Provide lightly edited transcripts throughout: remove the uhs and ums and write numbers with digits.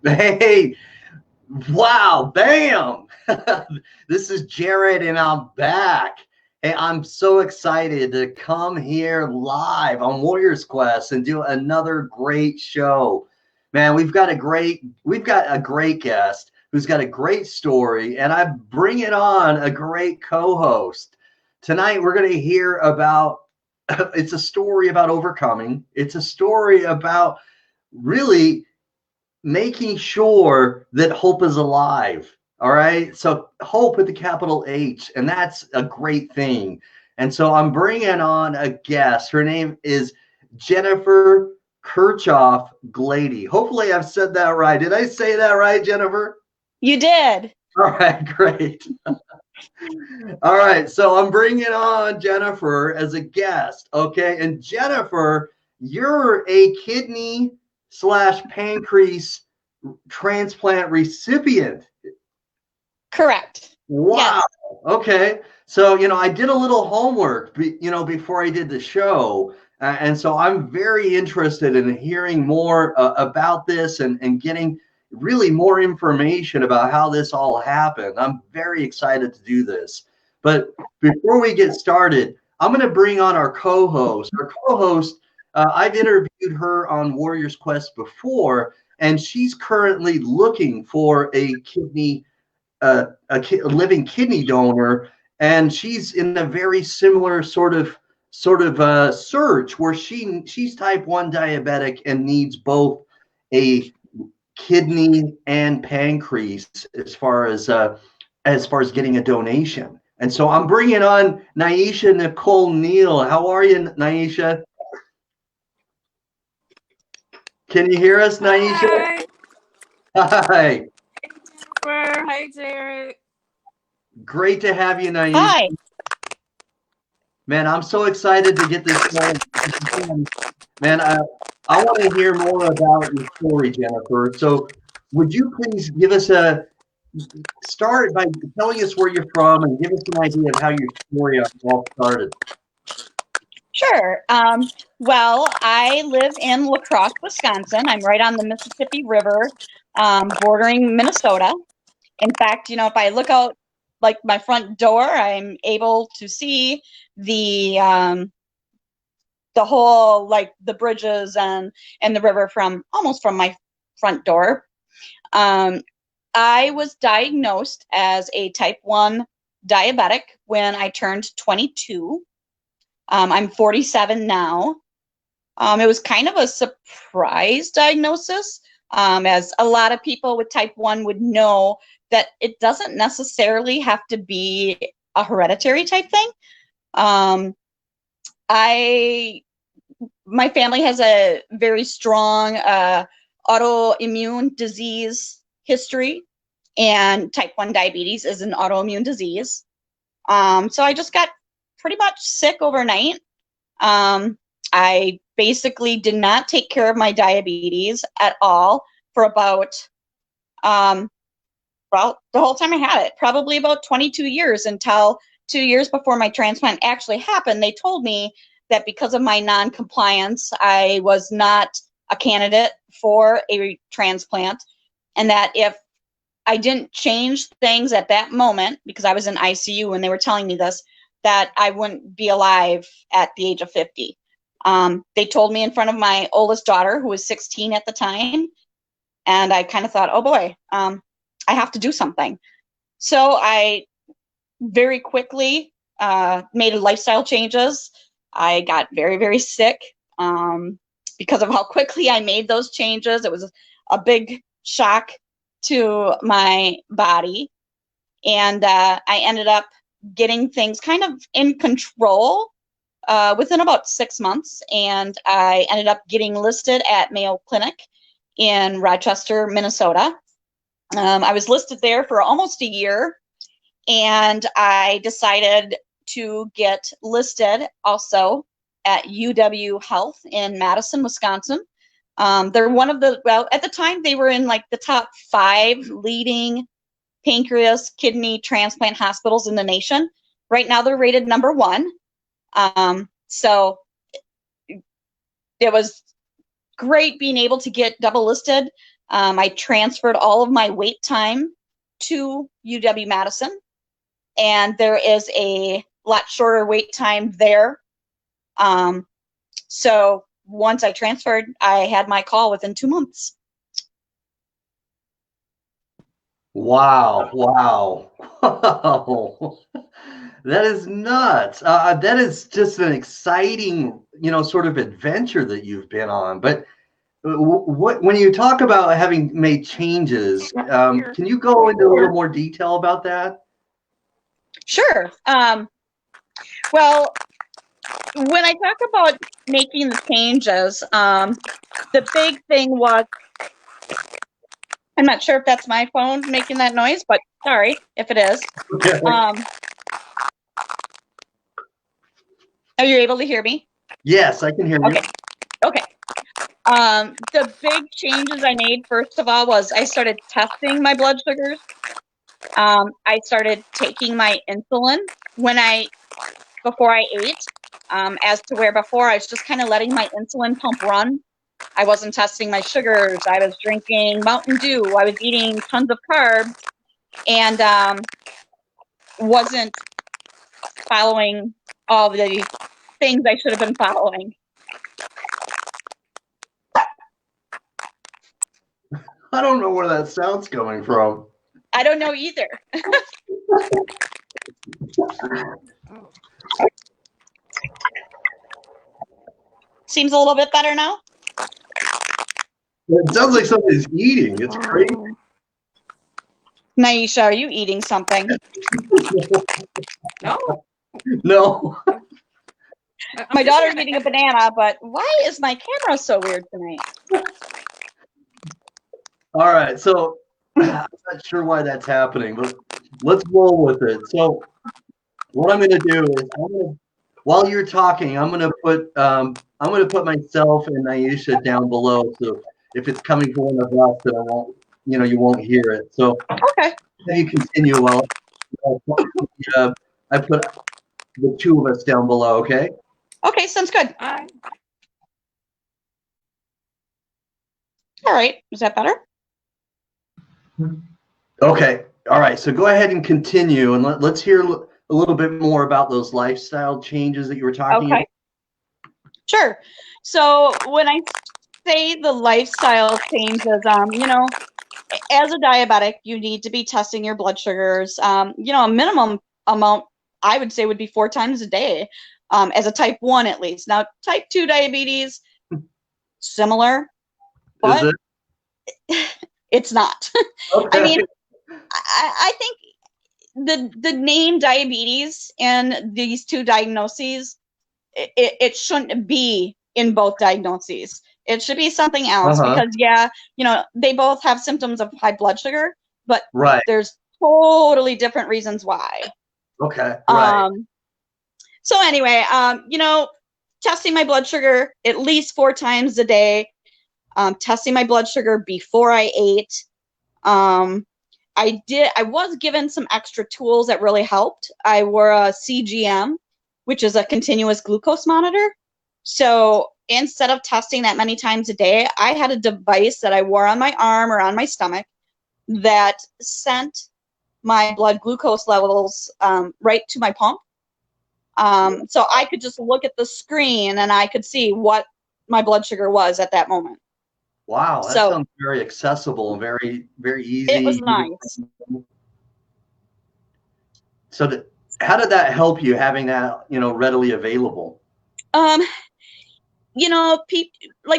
Hey, wow, bam! This is Jared, and I'm back. Hey, I'm so excited to come here live on Warriors Quest and do another great show. Man, we've got a great guest who's got a great story, and I bring it on a great co-host. Tonight we're going to hear about it's a story about overcoming. It's a story about really making sure that hope is alive. All right. So, hope with the capital H, and that's a great thing. And so, I'm bringing on a guest. Her name is Jennifer Kirchoff Gloede. Hopefully, I've said that right. Did I say that right, Jennifer? You did. All right, great. All right, so I'm bringing on Jennifer as a guest, okay? And Jennifer, you're a kidney slash pancreas transplant recipient. Correct. Wow. Yes. Okay. So, I did a little homework, before I did the show. And so I'm very interested in hearing more about this and getting really more information about how this all happened. I'm very excited to do this. But before we get started, I'm going to bring on our co-host. Our co-host, I've interviewed her on Warriors Quest before, and she's currently looking for a living kidney donor, and she's in a very similar sort of search where she's type 1 diabetic and needs both a kidney and pancreas as far as getting a donation. And so I'm bringing on Niesha Nichole Neal. How are you, Niesha? Can you hear us, Niesha? Hi, Hi. Jennifer. Hi, Jared. Great to have you, Niesha. Hi. Man, I'm so excited to get this going. Man, I want to hear more about your story, Jennifer. So, would you please give us a start by telling us where you're from and give us an idea of how your story all started? Sure. Well, I live in La Crosse, Wisconsin. I'm right on the Mississippi River, bordering Minnesota. In fact, if I look out like my front door, I'm able to see the whole like the bridges and the river from almost from my front door. Um, I was diagnosed as a type 1 diabetic when I turned 22. I'm 47 now. It was kind of a surprise diagnosis, as a lot of people with type 1 would know that it doesn't necessarily have to be a hereditary type thing. Um, I My family has a very strong autoimmune disease history, and type 1 diabetes is an autoimmune disease. So I just got pretty much sick overnight. I basically did not take care of my diabetes at all for about, well, the whole time I had it, probably about 22 years, until 2 years before my transplant actually happened. They told me that because of my non-compliance, I was not a candidate for a transplant, and that if I didn't change things at that moment, because I was in ICU when they were telling me this, that I wouldn't be alive at the age of 50. They told me in front of my oldest daughter, who was 16 at the time, and I kind of thought, oh boy, I have to do something. So I very quickly made lifestyle changes. I got very, very sick because of how quickly I made those changes. It was a big shock to my body. And I ended up getting things kind of in control within about 6 months. And I ended up getting listed at Mayo Clinic in Rochester, Minnesota. I was listed there for almost a year, and I decided to get listed also at UW Health in Madison, Wisconsin. They're one of the, well, at the time they were in like the top 5 leading pancreas kidney transplant hospitals in the nation. Right now they're rated number 1. So it was great being able to get double listed. I transferred all of my wait time to UW-Madison, and there is a lot shorter wait time there. So once I transferred, I had my call within 2 months. Wow. Wow. That is nuts. That is just an exciting, sort of adventure that you've been on. But when you talk about having made changes, can you go into a little more detail about that? Sure. Well, when I talk about making the changes, the big thing was, I'm not sure if that's my phone making that noise, but sorry if it is. Are you able to hear me? Yes, I can hear you. Okay. The big changes I made, first of all, was I started testing my blood sugars. I started taking my insulin before I ate, as to where before I was just kind of letting my insulin pump run. I wasn't testing my sugars. I was drinking Mountain Dew. I was eating tons of carbs, and wasn't following all the things I should have been following. I don't know where that sound's coming from. I don't know either. Seems a little bit better now. It sounds like somebody's eating. It's crazy. Niesha, are you eating something? No. My daughter's eating a banana, but why is my camera so weird tonight? All right, so I'm not sure why that's happening, but let's roll with it. So what I'm going to do is, while you're talking, I'm going to put myself and Niesha down below. So if it's coming from one of us, then you won't hear it. So okay, you continue while I put the two of us down below. Okay. Okay, sounds good. All right, is that better? Okay. All right. So go ahead and continue, and let's hear a little bit more about those lifestyle changes that you were talking about. Sure. So when I say the lifestyle changes, as a diabetic, you need to be testing your blood sugars. A minimum amount, I would say, would be 4 times a day, as a type 1 at least. Now, type 2 diabetes, similar, but it's not. Okay. I mean, I think the name diabetes and these two diagnoses, it shouldn't be in both diagnoses. It should be something else, because they both have symptoms of high blood sugar, but there's totally different reasons why. Okay. Right. So anyway, testing my blood sugar at least 4 times a day, testing my blood sugar before I ate. I was given some extra tools that really helped. I wore a CGM, which is a continuous glucose monitor. So instead of testing that many times a day, I had a device that I wore on my arm or on my stomach that sent my blood glucose levels right to my pump. So I could just look at the screen and I could see what my blood sugar was at that moment. Wow, that sounds very accessible and very, very easy. It was nice. So how did that help you, having that, readily available? Like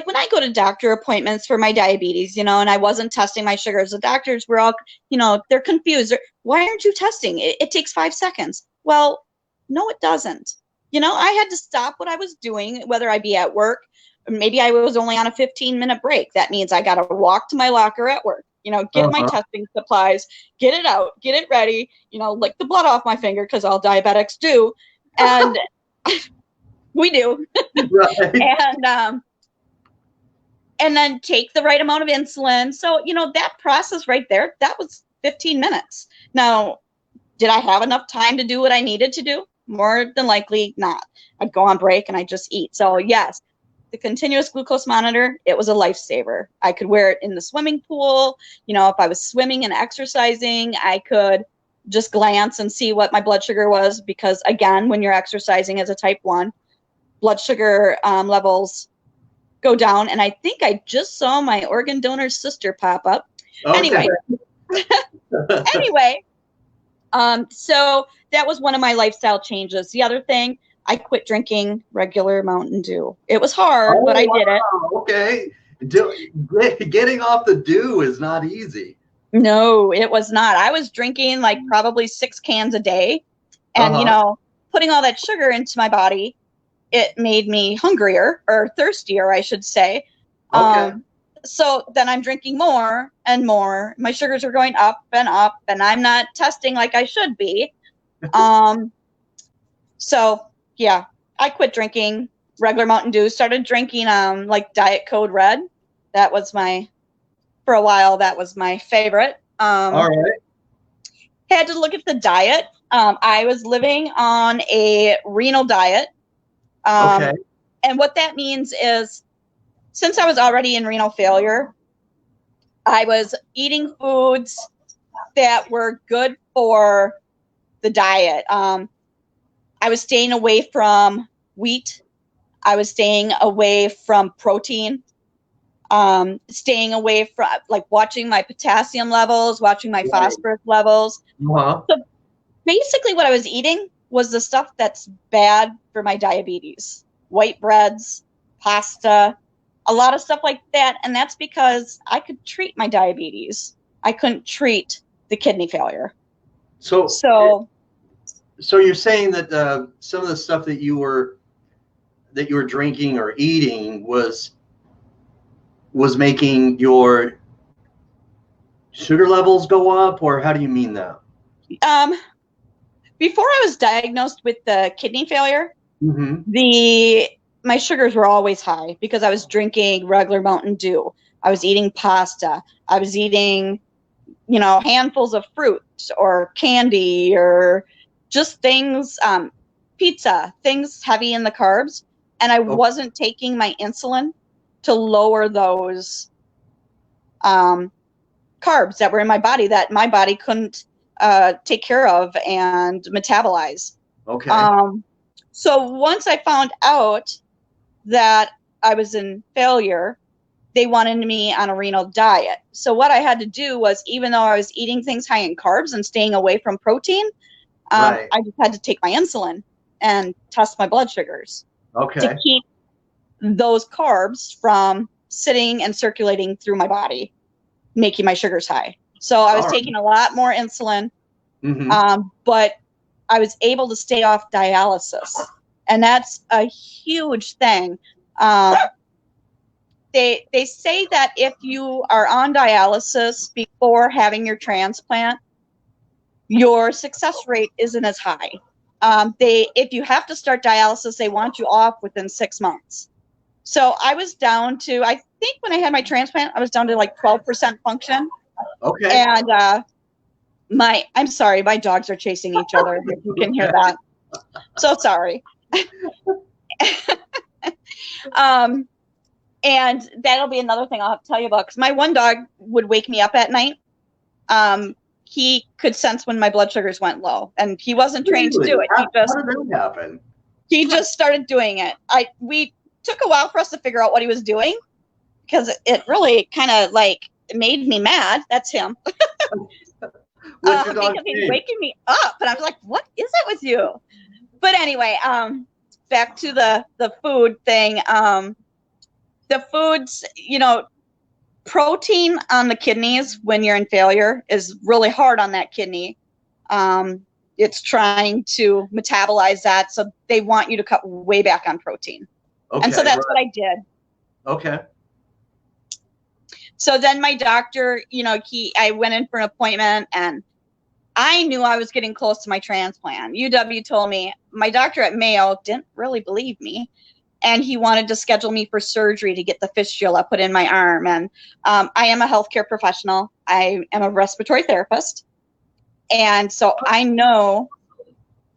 when I go to doctor appointments for my diabetes, and I wasn't testing my sugars, the doctors were all, they're confused. Why aren't you testing? It takes 5 seconds. Well, no, it doesn't. I had to stop what I was doing, whether I be at work, or maybe I was only on a 15-minute break. That means I got to walk to my locker at work, get my testing supplies, get it out, get it ready, lick the blood off my finger, because all diabetics do. And we do. Right. And then take the right amount of insulin. So, that process right there, that was 15 minutes. Now, did I have enough time to do what I needed to do? More than likely not. I'd go on break and I'd just eat. So yes, the continuous glucose monitor, it was a lifesaver. I could wear it in the swimming pool. You know, if I was swimming and exercising, I could just glance and see what my blood sugar was, because again, when you're exercising as a type 1, blood sugar levels go down. And I think I just saw my organ donor's sister pop up. Okay. Anyway, so that was one of my lifestyle changes. The other thing, I quit drinking regular Mountain Dew. It was hard, but I did it. Okay. Getting off the dew is not easy. No, it was not. I was drinking like probably 6 cans a day. And, you know, putting all that sugar into my body, it made me hungrier, or thirstier, I should say. Okay. So then I'm drinking more and more. My sugars are going up, and I'm not testing like I should be. So yeah, I quit drinking regular Mountain Dew, started drinking like Diet Code Red. That was for a while, that was my favorite. All right. Had to look at the diet. I was living on a renal diet. Okay. And what that means is, since I was already in renal failure, I was eating foods that were good for the diet. I was staying away from wheat. I was staying away from protein. Staying away from, like, watching my potassium levels, watching my phosphorus levels. So basically what I was eating was the stuff that's bad for my diabetes. White breads, pasta, a lot of stuff like that. And that's because I could treat my diabetes. I couldn't treat the kidney failure. So you're saying that some of the stuff that you were drinking or eating was making your sugar levels go up, or how do you mean that? Before I was diagnosed with the kidney failure, Mm-hmm. My sugars were always high because I was drinking regular Mountain Dew. I was eating pasta. I was eating, handfuls of fruit or candy or just things, pizza, things heavy in the carbs. And I wasn't taking my insulin to lower those carbs that were in my body that my body couldn't take care of and metabolize. Okay. So once I found out that I was in failure, they wanted me on a renal diet. So what I had to do was, even though I was eating things high in carbs and staying away from protein, I just had to take my insulin and test my blood sugars to keep those carbs from sitting and circulating through my body, making my sugars high. So I was taking a lot more insulin, but I was able to stay off dialysis. And that's a huge thing. They say that if you are on dialysis before having your transplant, your success rate isn't as high. If you have to start dialysis, they want you off within 6 months. So I was down to, I think when I had my transplant, I was down to like 12% function. Okay. And I'm sorry, my dogs are chasing each other. If you can hear that. So sorry. And that'll be another thing I'll have to tell you about, because my one dog would wake me up at night. He could sense when my blood sugars went low, and he wasn't trained to do it. How did that happen? He just started doing it. We took a while for us to figure out what he was doing, because it really kind of made me mad. That's him. Because he's waking me up, and I was like, what is it with you? But anyway, back to the food thing. The foods, protein on the kidneys when you're in failure is really hard on that kidney. It's trying to metabolize that, so they want you to cut way back on protein. And so that's what I did. Okay. So then my doctor, I went in for an appointment, and I knew I was getting close to my transplant. UW told me. My doctor at Mayo didn't really believe me, and he wanted to schedule me for surgery to get the fistula put in my arm. And I am a healthcare professional. I am a respiratory therapist, and so I know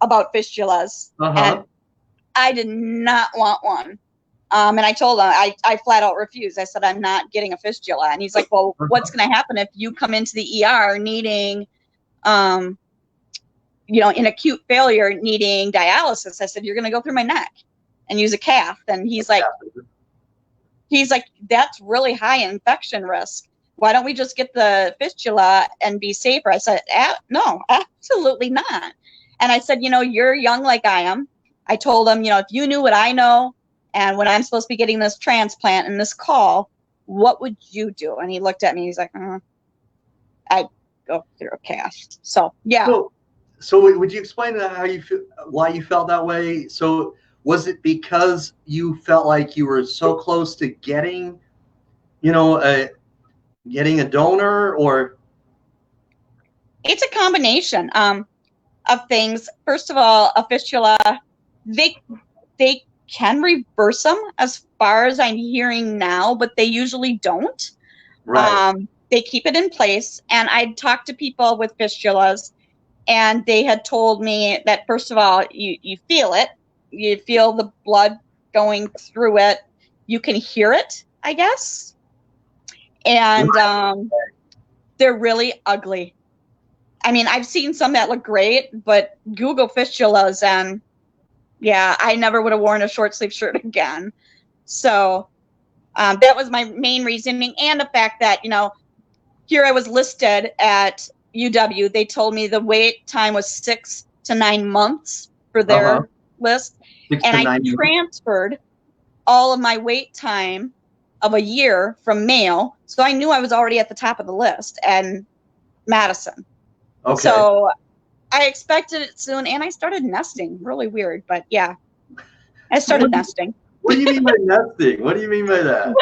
about fistulas, and I did not want one. And I told him, I flat out refused. I said, I'm not getting a fistula. And he's like, well, what's going to happen if you come into the ER needing, in acute failure, needing dialysis? I said, you're going to go through my neck and use a cath. And he's like, that's really high infection risk. Why don't we just get the fistula and be safer? I said, no, absolutely not. And I said, you're young like I am. I told him, if you knew what I know, and when I'm supposed to be getting this transplant and this call, what would you do? And he looked at me. He's like, I'd go through a cast. So, yeah. So would you explain how you feel, why you felt that way? So was it because you felt like you were so close to getting, getting a donor, or? It's a combination of things. First of all, a fistula, they can reverse them as far as I'm hearing now, but they usually don't. Right. They keep it in place. And I'd talked to people with fistulas, and they had told me that, first of all, you feel it. You feel the blood going through it. You can hear it, I guess. And they're really ugly. I mean, I've seen some that look great, but Google fistulas, and yeah, I never would have worn a short sleeve shirt again. So that was my main reasoning. And the fact that, here I was listed at UW. They told me the wait time was 6 to 9 months for their list. And I transferred all of my wait time of a year from Mayo. So I knew I was already at the top of the list, and Madison. Okay. So I expected it soon, and I started nesting. Really weird, but yeah, I started nesting. What do you mean by nesting? What do you mean by that?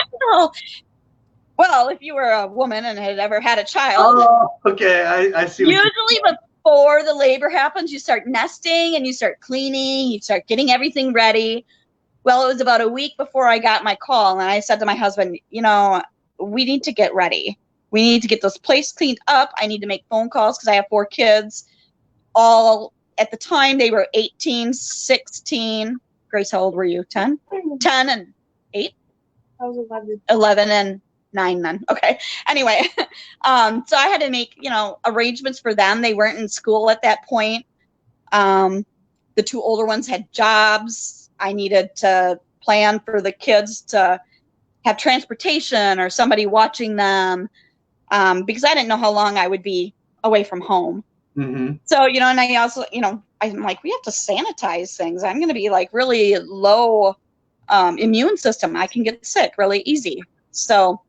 Well, if you were a woman and had ever had a child. Oh, okay. I see. Usually before the labor happens, you start nesting and you start cleaning, you start getting everything ready. Well, it was about a week before I got my call, and I said to my husband, we need to get ready. We need to get this place cleaned up. I need to make phone calls because I have 4 kids. All at the time, they were 18, 16. Grace, how old were you? 10? 10 and 8? I was 11. 11 and 9 then. Okay. Anyway, so I had to make, arrangements for them. They weren't in school at that point. The 2 older ones had jobs. I needed to plan for the kids to have transportation or somebody watching them, because I didn't know how long I would be away from home. Mm-hmm. So, and I also, I'm like, we have to sanitize things. I'm going to be like really low immune system. I can get sick really easy. So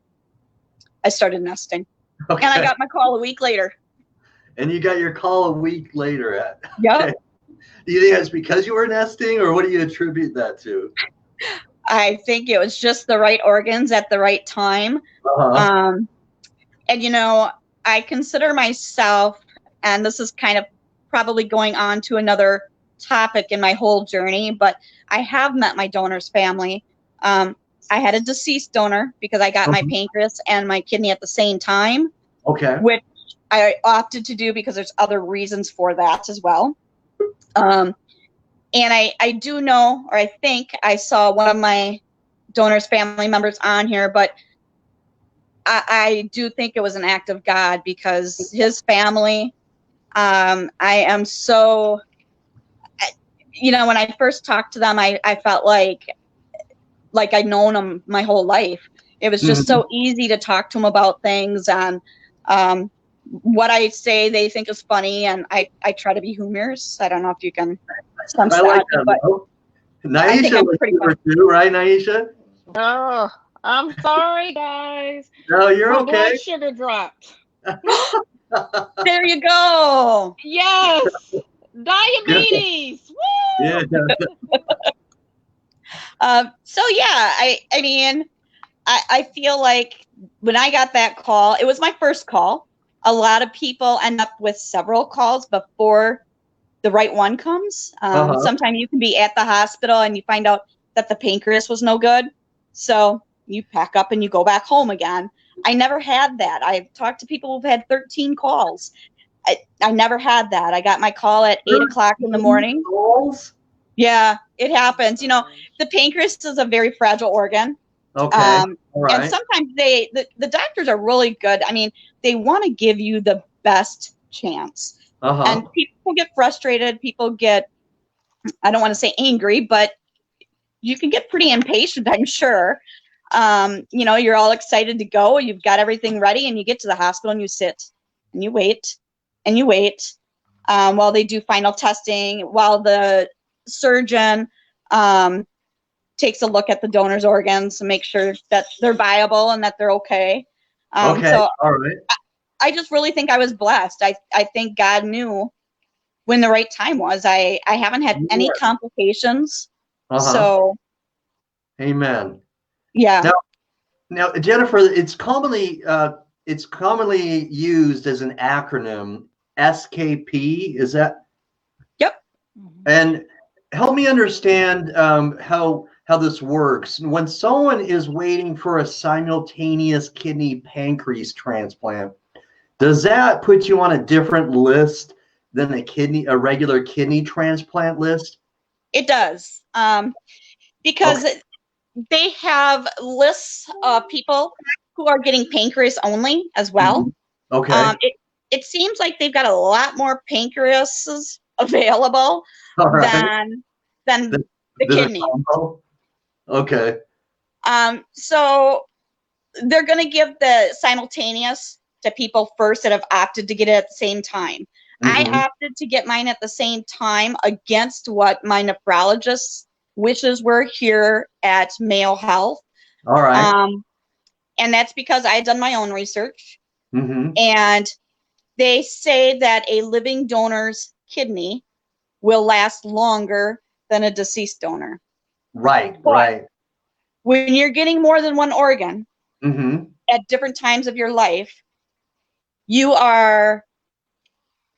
I started nesting. Okay. And I got my call a week later. And you got your call a week later. Yep. Okay. Do you think that's because you were nesting, or what do you attribute that to? I think it was just the right organs at the right time. And, I consider myself, and this is kind of probably going on to another topic in my whole journey, but I have met my donor's family. I had a deceased donor because I got my pancreas and my kidney at the same time. Okay. Which I opted to do because there's other reasons for that as well. And I do know, or I think I saw one of my donor's family members on here, but I do think it was an act of God, because his family, I am so, when I first talked to them, I felt like I'd known them my whole life. It was just so easy to talk to them about things, and what I say they think is funny, and I try to be humorous. I don't know if you can sense that, but Niesha was humor too, right, Niesha? Oh, I'm sorry, guys. No, you're My okay. blood sugar dropped. There you go. Yes, diabetes. Woo! Yeah. So yeah, I feel like when I got that call, it was my first call. A lot of people end up with several calls before the right one comes. Sometimes you can be at the hospital and you find out that the pancreas was no good. So you pack up and you go back home again. I never had that. I've talked to people who've had 13 calls. I never had that. I got my call at 8 o'clock in the morning. Calls? Yeah, it happens. You know, the pancreas is a very fragile organ. Okay. All right. And sometimes the doctors are really good. I mean, they want to give you the best chance. And people get frustrated. People get, I don't want to say angry, but you can get pretty impatient, I'm sure. You know, you're all excited to go. You've got everything ready, and you get to the hospital and you sit and you wait and you wait while they do final testing, while the surgeon takes a look at the donor's organs to make sure that they're viable and that they're okay. So all right. I just really think I was blessed. I think God knew when the right time was. I haven't had any complications. So amen. Yeah. Now, Jennifer, it's commonly used as an acronym, SKP. Is that? Yep. And help me understand how this works. When someone is waiting for a simultaneous kidney pancreas transplant, does that put you on a different list than a regular kidney transplant list? It does. Because they have lists of people who are getting pancreas only as well. Okay. It seems like they've got a lot more pancreases available than the kidney. Okay. So they're going to give the simultaneous to people first that have opted to get it at the same time. I opted to get mine at the same time against what my nephrologist's wishes were here at Mayo Health. All right. And that's because I had done my own research. And they say that a living donor's kidney will last longer than a deceased donor. Right. When you're getting more than one organ at different times of your life, you are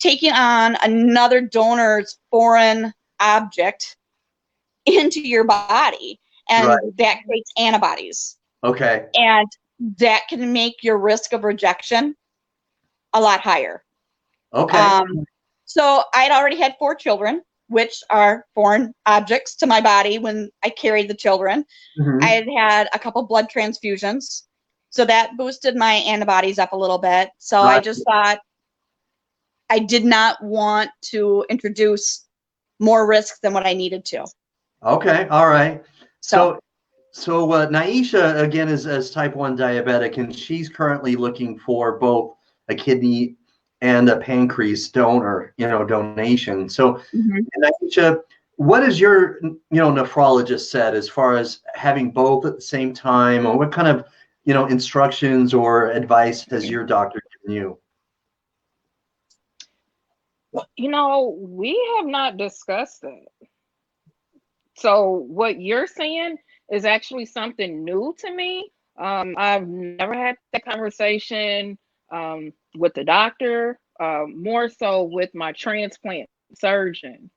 taking on another donor's foreign object into your body, and that creates antibodies. Okay. And that can make your risk of rejection a lot higher. Okay. So I'd already had 4 children, which are foreign objects to my body when I carried the children. I had had a couple blood transfusions, so that boosted my antibodies up a little bit. So I just thought I did not want to introduce more risk than what I needed to. Okay. All right. So Niesha, again, is type 1 diabetic, and she's currently looking for both a kidney and a pancreas donation. So, Niesha, what has your, nephrologist said as far as having both at the same time, or what kind of, instructions or advice has your doctor given you? We have not discussed that. So what you're saying is actually something new to me. I've never had that conversation with the doctor, more so with my transplant surgeon.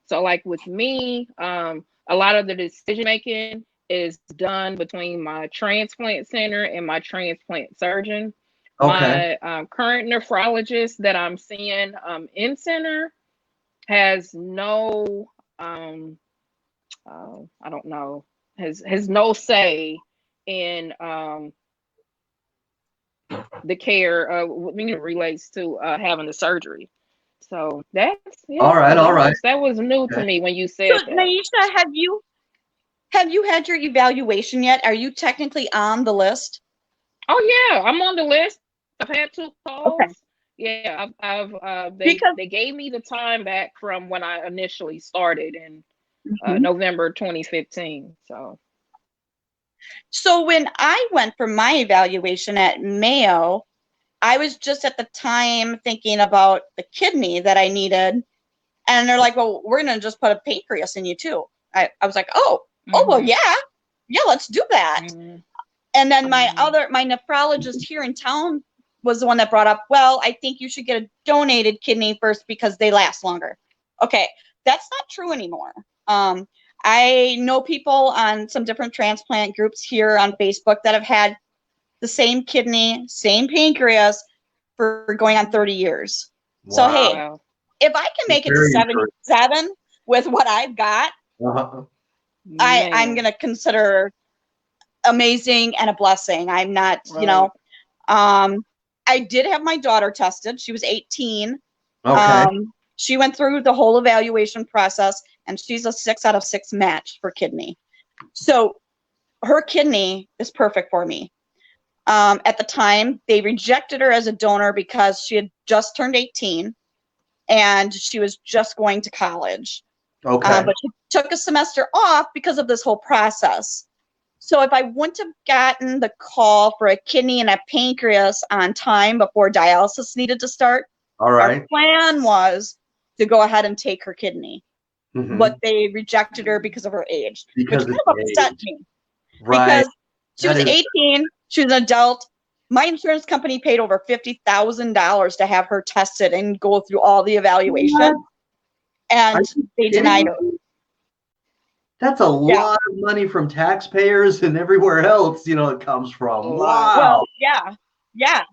So like with me, a lot of the decision making is done between my transplant center and my transplant surgeon. Okay. My current nephrologist that I'm seeing in center has no I don't know, has no say in the care when it relates to having the surgery. So that's all right. That was new to me when you said that. Niesha, have you had your evaluation yet? Are you technically on the list? Oh yeah, I'm on the list. I've had 2 calls. Okay. Yeah, they gave me the time back from when I initially started in November 2015. So when I went for my evaluation at Mayo, I was just at the time thinking about the kidney that I needed, and they're like, "Well, we're gonna just put a pancreas in you too." I was like, "Oh, well, yeah, let's do that." And then my nephrologist here in town was the one that brought up, "Well, I think you should get a donated kidney first because they last longer." Okay, that's not true anymore. I know people on some different transplant groups here on Facebook that have had the same kidney, same pancreas for going on 30 years. Wow. So, hey, if I can make it to 77 with what I've got, Uh-huh. I'm going to consider amazing and a blessing. I'm not, Right. you know, I did have my daughter tested. She was 18. Okay. She went through the whole evaluation process, and she's a 6 out of 6 match for kidney. So her kidney is perfect for me. At the time, they rejected her as a donor because she had just turned 18 and she was just going to college. Okay. But she took a semester off because of this whole process. So if I wouldn't have gotten the call for a kidney and a pancreas on time before dialysis needed to start, All right. our plan was to go ahead and take her kidney. Mhm. But they rejected her because of her age, Because which kind of of upset age. me. Right. Because she That was is- 18, she was an adult. My insurance company paid over $50,000 to have her tested and go through all the evaluation, and they denied her. That's a lot of money from taxpayers and everywhere else, you know, it comes from. Wow. Well, yeah.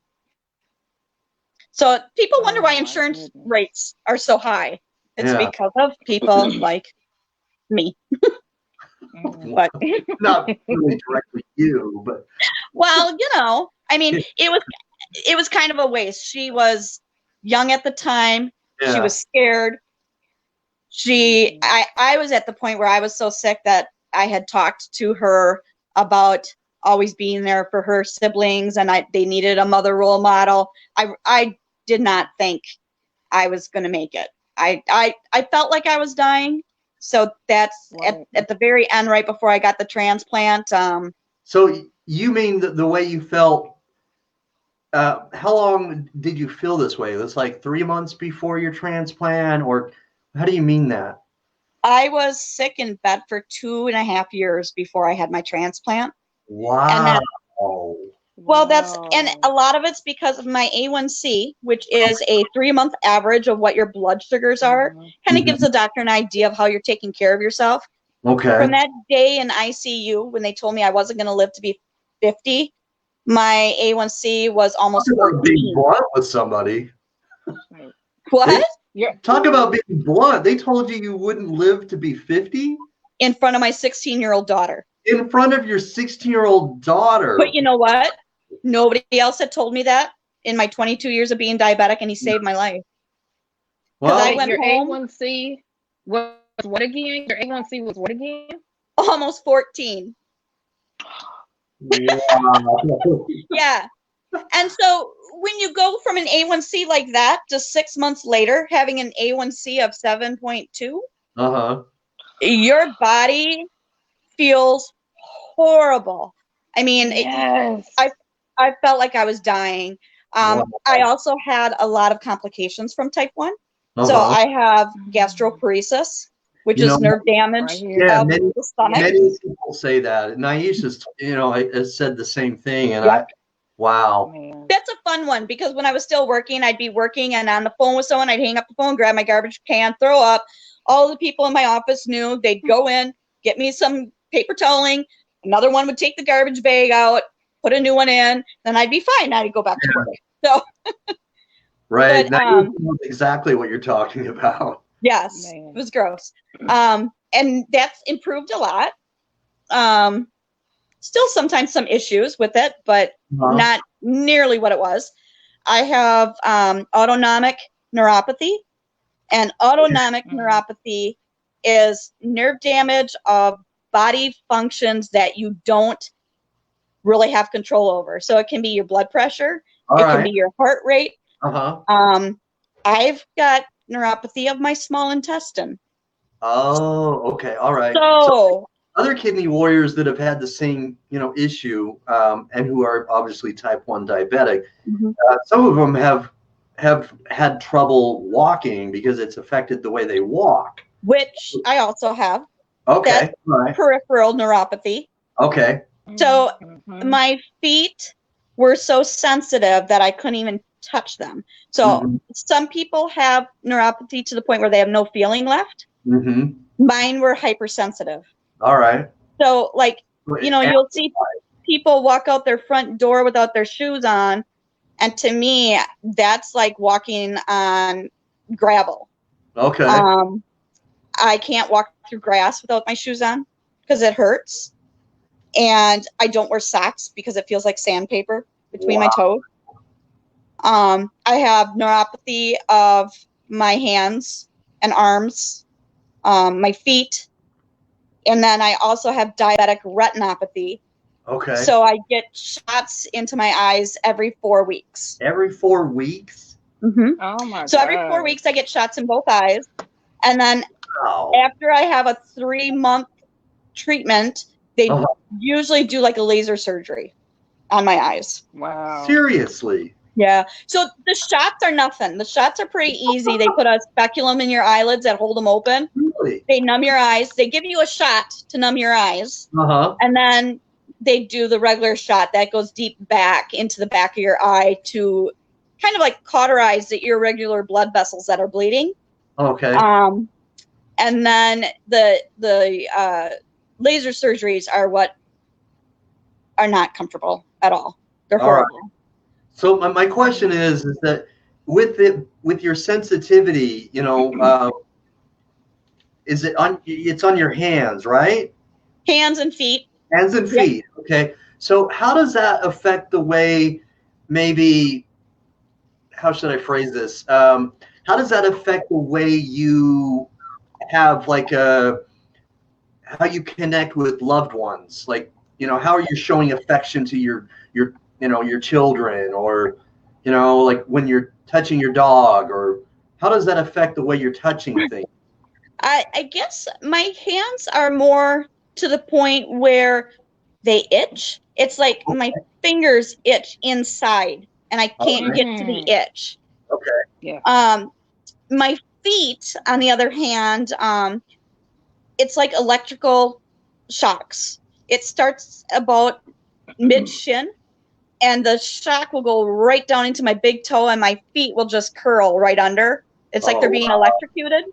So people wonder why my insurance goodness. rates are so high. It's Yeah. because of people like me. But Not really directly you, but well, you know, I mean, it was kind of a waste. She was young at the time. She yeah. was scared. I was at the point where I was so sick that I had talked to her about always being there for her siblings, and they needed a mother role model. I did not think I was going to make it. I felt like I was dying. So that's Right. at the very end, right before I got the transplant. So you mean the way you felt, how long did you feel this way? It was like 3 months before your transplant, or how do you mean that? I was sick in bed for 2.5 years before I had my transplant. Wow. And then, well, and a Wow. lot of it's because of my A1C, which is a 3-month average of what your blood sugars are. Kind of gives the doctor an idea of how you're taking care of yourself. Okay. From that day in ICU, when they told me I wasn't going to live to be 50, my A1C was almost Talk about being 14. blunt with somebody. What? Talk about being blunt. They told you wouldn't live to be 50 In front of my 16-year-old daughter. in front of your 16-year-old daughter. But you know what? Nobody else had told me that in my 22 years of being diabetic, and he saved my life. Well, I went your home- A1C was what again? Your A1C was what again? Almost 14. wow. Yeah. And so when you go from an A1C like that to 6 months later having an A1C of 7.2, Uh-huh. your body feels horrible. I mean, Yes. I felt like I was dying. Wow. I also had a lot of complications from type 1. Uh-huh. So I have gastroparesis, which You is know, nerve damage right here. Yeah, of many, the stomach. many people say that. Niesha's, you know, has said the same thing, and Yep. wow. Man. That's a fun one because when I was still working, I'd be working and on the phone with someone, I'd hang up the phone, grab my garbage can, throw up. All the people in my office knew. They'd go in, get me some paper toweling. Another one would take the garbage bag out, put a new one in, then I'd be fine. I'd go back to work. So, Right. but, Now you know exactly what you're talking about. yes, Man. it was gross. And that's improved a lot. Still sometimes some issues with it, but not nearly what it was. I have autonomic neuropathy, and autonomic neuropathy is nerve damage of body functions that you don't really have control over. So it can be your blood pressure, can be your heart rate. Uh-huh. I've got neuropathy of my small intestine. Oh, okay. All right. So other kidney warriors that have had the same, you know, issue, and who are obviously type 1 diabetic, some of them have had trouble walking because it's affected the way they walk. Which I also have. Okay. That's all right. peripheral neuropathy. Okay. So my feet were so sensitive that I couldn't even touch them. So some people have neuropathy to the point where they have no feeling left. Mine were hypersensitive. All right. So, like, you know, you'll see people walk out their front door without their shoes on. And to me, that's like walking on gravel. Okay. I can't walk through grass without my shoes on because it hurts. And I don't wear socks because it feels like sandpaper between my toes. I have neuropathy of my hands and arms, my feet. And then I also have diabetic retinopathy. Okay. So I get shots into my eyes every 4 weeks. Every 4 weeks? Mm-hmm. Oh my God. So every 4 weeks I get shots in both eyes. And then after I have a 3-month treatment, they usually do like a laser surgery on my eyes. Wow. Seriously? Yeah. So the shots are nothing. The shots are pretty easy. They put a speculum in your eyelids that hold them open. Really? They numb your eyes. They give you a shot to numb your eyes. And then they do the regular shot that goes deep back into the back of your eye to kind of like cauterize the irregular blood vessels that are bleeding. Okay. And then the laser surgeries are what are not comfortable at all. They're horrible. Right. So my question is that with your sensitivity, you know, it's on your hands, right? Hands and feet. Hands and feet. Yep. Okay. So how does that affect the way, maybe, how should I phrase this? How does that affect the way you have like how you connect with loved ones? Like, you know, how are you showing affection to your children, or, you know, like when you're touching your dog, or how does that affect the way you're touching things? I guess my hands are more to the point where they itch. It's like my fingers itch inside and I can't get to the itch. Okay. Yeah. My feet, on the other hand, it's like electrical shocks. It starts about mid shin, and the shock will go right down into my big toe, and my feet will just curl right under. It's like they're being electrocuted.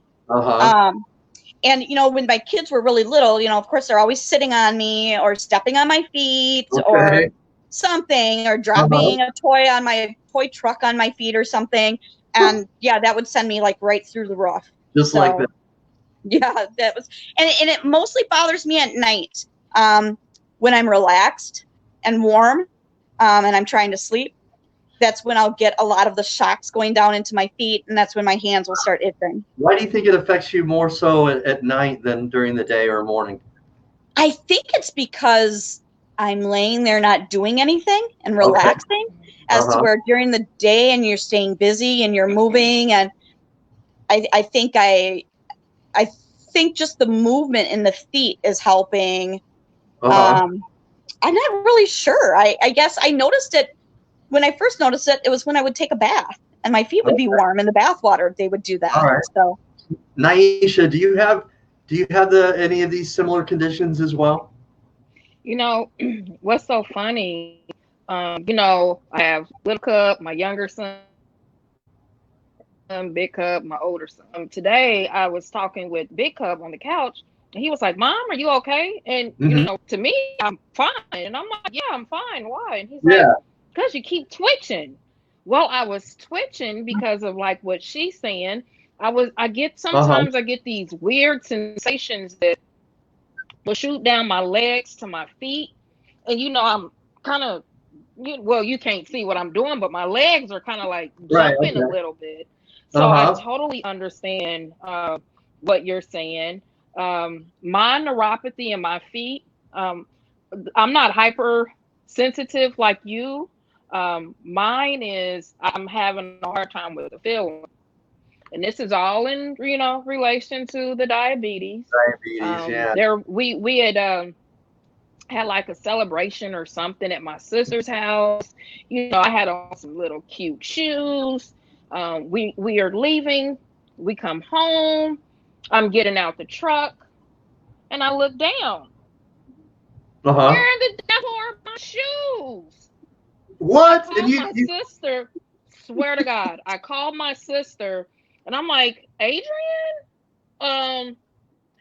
And, you know, when my kids were really little, you know, of course, they're always sitting on me or stepping on my feet or something, or dropping a toy on my toy truck on my feet or something. And yeah, that would send me like right through the roof. Just like that. Yeah, that was, and it mostly bothers me at night, when I'm relaxed and warm, and I'm trying to sleep. That's when I'll get a lot of the shocks going down into my feet, and that's when my hands will start itching. Why do you think it affects you more so at night than during the day or morning? I think it's because I'm laying there not doing anything and relaxing, as to where during the day and you're staying busy and you're moving, and I think just the movement in the feet is helping. I'm not really sure. I guess I noticed it when I first noticed it. It was when I would take a bath and my feet would be warm in the bath water. They would do that. All right. So, Niesha, do you have any of these similar conditions as well? You know, what's so funny? You know, I have little Cup, my younger son, Big Cup, my older son. Today, I was talking with Big Cup on the couch, and he was like, "Mom, are you okay?" And you know, to me, I'm fine. And I'm like, "Yeah, I'm fine. Why?" And he's like, "Because you keep twitching." Well, I was twitching because of like what she's saying. I get sometimes I get these weird sensations that will shoot down my legs to my feet, and you know, I'm kind of, well, you can't see what I'm doing, but my legs are kind of like jumping a little bit. So I totally understand what you're saying. My neuropathy in my feet, I'm not hypersensitive like you. Mine is, I'm having a hard time with the feeling. And this is all in, you know, relation to the diabetes. We had like a celebration or something at my sister's house. You know, I had on some little cute shoes. We are leaving. We come home. I'm getting out the truck, and I look down. Where the devil are my shoes? What? I called my sister. Swear to God, I called my sister, and I'm like, Adrian, can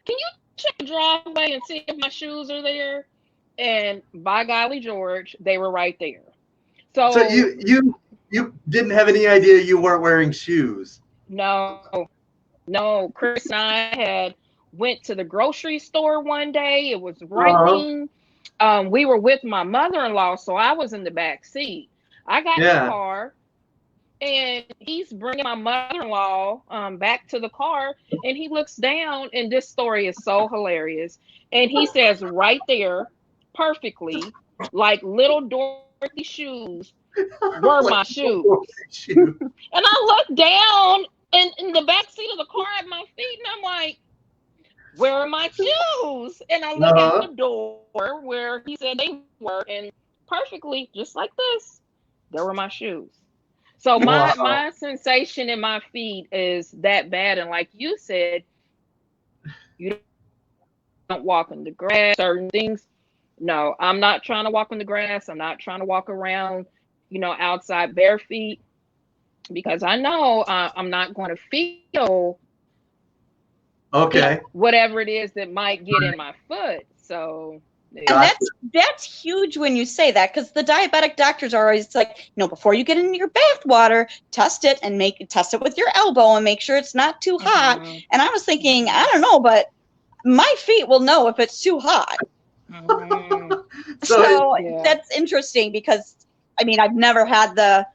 you check the driveway and see if my shoes are there? And by golly George, they were right there. So you didn't have any idea you weren't wearing shoes? No. Chris and I had went to the grocery store one day. It was raining. We were with my mother-in-law, so I was in the back seat. I got in the Yeah. car, and he's bringing my mother-in-law back to the car, and he looks down, and this story is so hilarious. And he says right there, perfectly, like little Dorothy shoes were my shoes. And I looked down in the back seat of the car at my feet, and I'm like, where are my shoes? And I look at the door where he said they were, and perfectly, just like this, there were my shoes. So my sensation in my feet is that bad. And like you said, you don't walk on the grass, certain things. No, I'm not trying to walk on the grass. I'm not trying to walk around, outside bare feet, because I know I'm not going to feel whatever it is that might get in my foot. So and that's huge when you say that, because the diabetic doctors are always like, before you get into your bath water, test it test it with your elbow and make sure it's not too hot. And I was thinking, I don't know, but my feet will know if it's too hot. So that's interesting, because I've never had the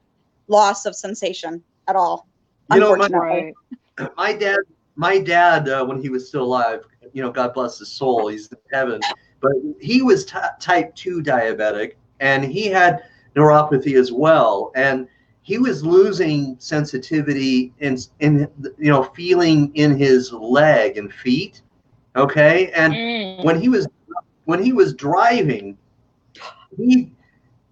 loss of sensation at all. Unfortunately. My dad, when he was still alive, God bless his soul, he's in heaven, but he was type 2 diabetic, and he had neuropathy as well. And he was losing sensitivity in feeling in his leg and feet. Okay. And when he was driving, he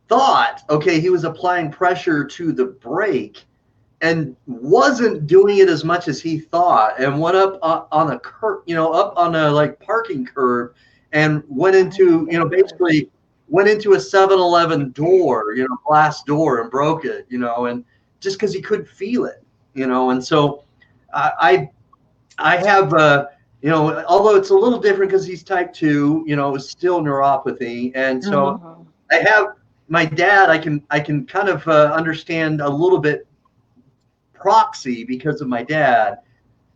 thought, he was applying pressure to the brake and wasn't doing it as much as he thought, and went up on a curb, up on a parking curb, and went into, basically went into a 7-Eleven door, glass door, and broke it, and just because he couldn't feel it, and so I have, although it's a little different because he's type 2, it's still neuropathy. And so I have my dad, I can kind of understand a little bit proxy because of my dad.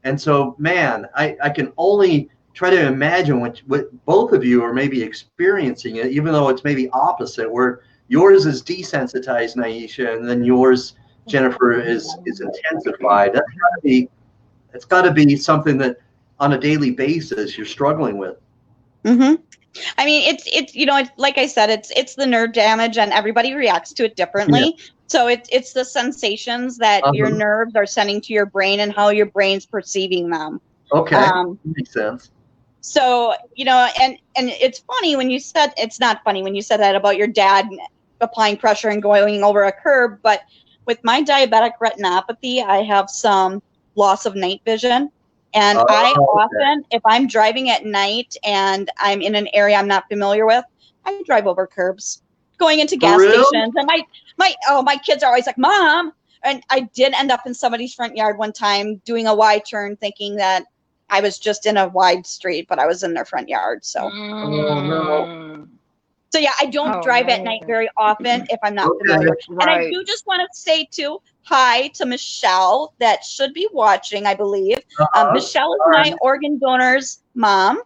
And so, man, I can only try to imagine what both of you are maybe experiencing it, even though it's maybe opposite, where yours is desensitized, Niesha, and then yours, Jennifer, is intensified. It's got to be something that on a daily basis you're struggling with. It's like I said, it's the nerve damage, and everybody reacts to it differently. Yeah. So it's the sensations that your nerves are sending to your brain and how your brain's perceiving them. Okay, makes sense. So, and it's funny when you said, it's not funny when you said that about your dad applying pressure and going over a curb, but with my diabetic retinopathy, I have some loss of night vision. And I often, if I'm driving at night and I'm in an area I'm not familiar with, I drive over curbs, going into gas stations. And my kids are always like, Mom. And I did end up in somebody's front yard one time doing a Y turn, thinking that I was just in a wide street, but I was in their front yard. So, So yeah, I don't drive at night very often if I'm not familiar. Right. And I do just want to say too, hi to Michelle that should be watching, I believe. Michelle is my organ donor's mom.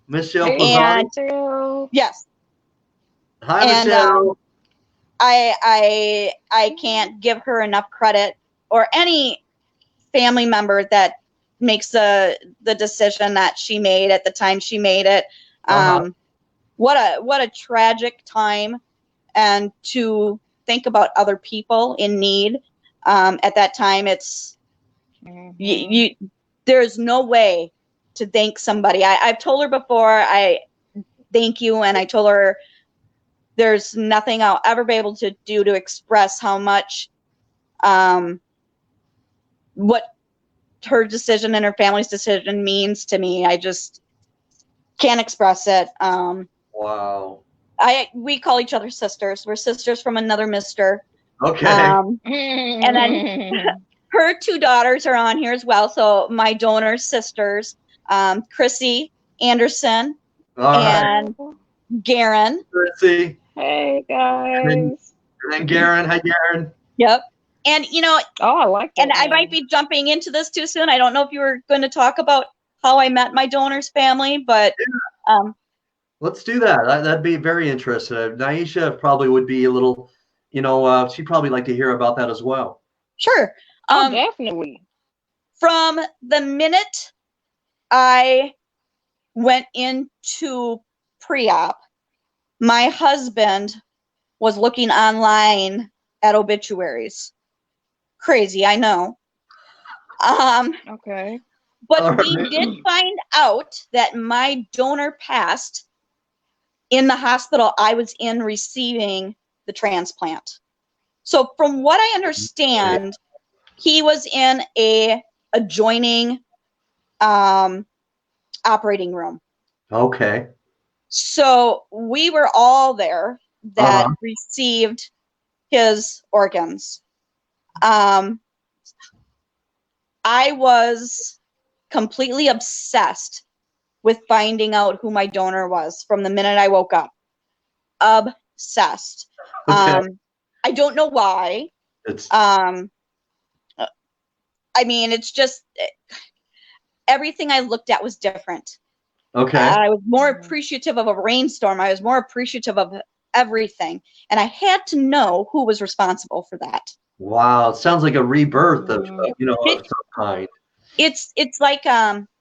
Michelle, and yes. Hi, Michelle. I can't give her enough credit, or any family member that makes the decision that she made at the time she made it. What a tragic time, and to think about other people in need at that time. It's there's no way to thank somebody. I've told her before, I thank you, and I told her there's nothing I'll ever be able to do to express how much what her decision and her family's decision means to me. I just can't express it. Wow. We call each other sisters. We're sisters from another mister. Okay. And then her two daughters are on here as well. So my donor sisters, Chrissy Anderson and Garen. Chrissy. Hey guys. And Garen. Hi, Garen. Yep. And I like that. And I might be jumping into this too soon. I don't know if you were going to talk about how I met my donor's family, but let's do that. That'd be very interesting. Niesha probably would be a little, she'd probably like to hear about that as well. sure. Oh, definitely. From the minute I went into pre-op, my husband was looking online at obituaries. Crazy, I know. Okay. But we did find out that my donor passed in the hospital I was in receiving the transplant. So from what I understand, he was in a adjoining operating room. Okay. So we were all there that received his organs. I was completely obsessed with finding out who my donor was from the minute I woke up. Obsessed. Okay. I don't know why. It's just everything I looked at was different. Okay. I was more appreciative of a rainstorm. I was more appreciative of everything. And I had to know who was responsible for that. Wow. It sounds like a rebirth of some kind. It's like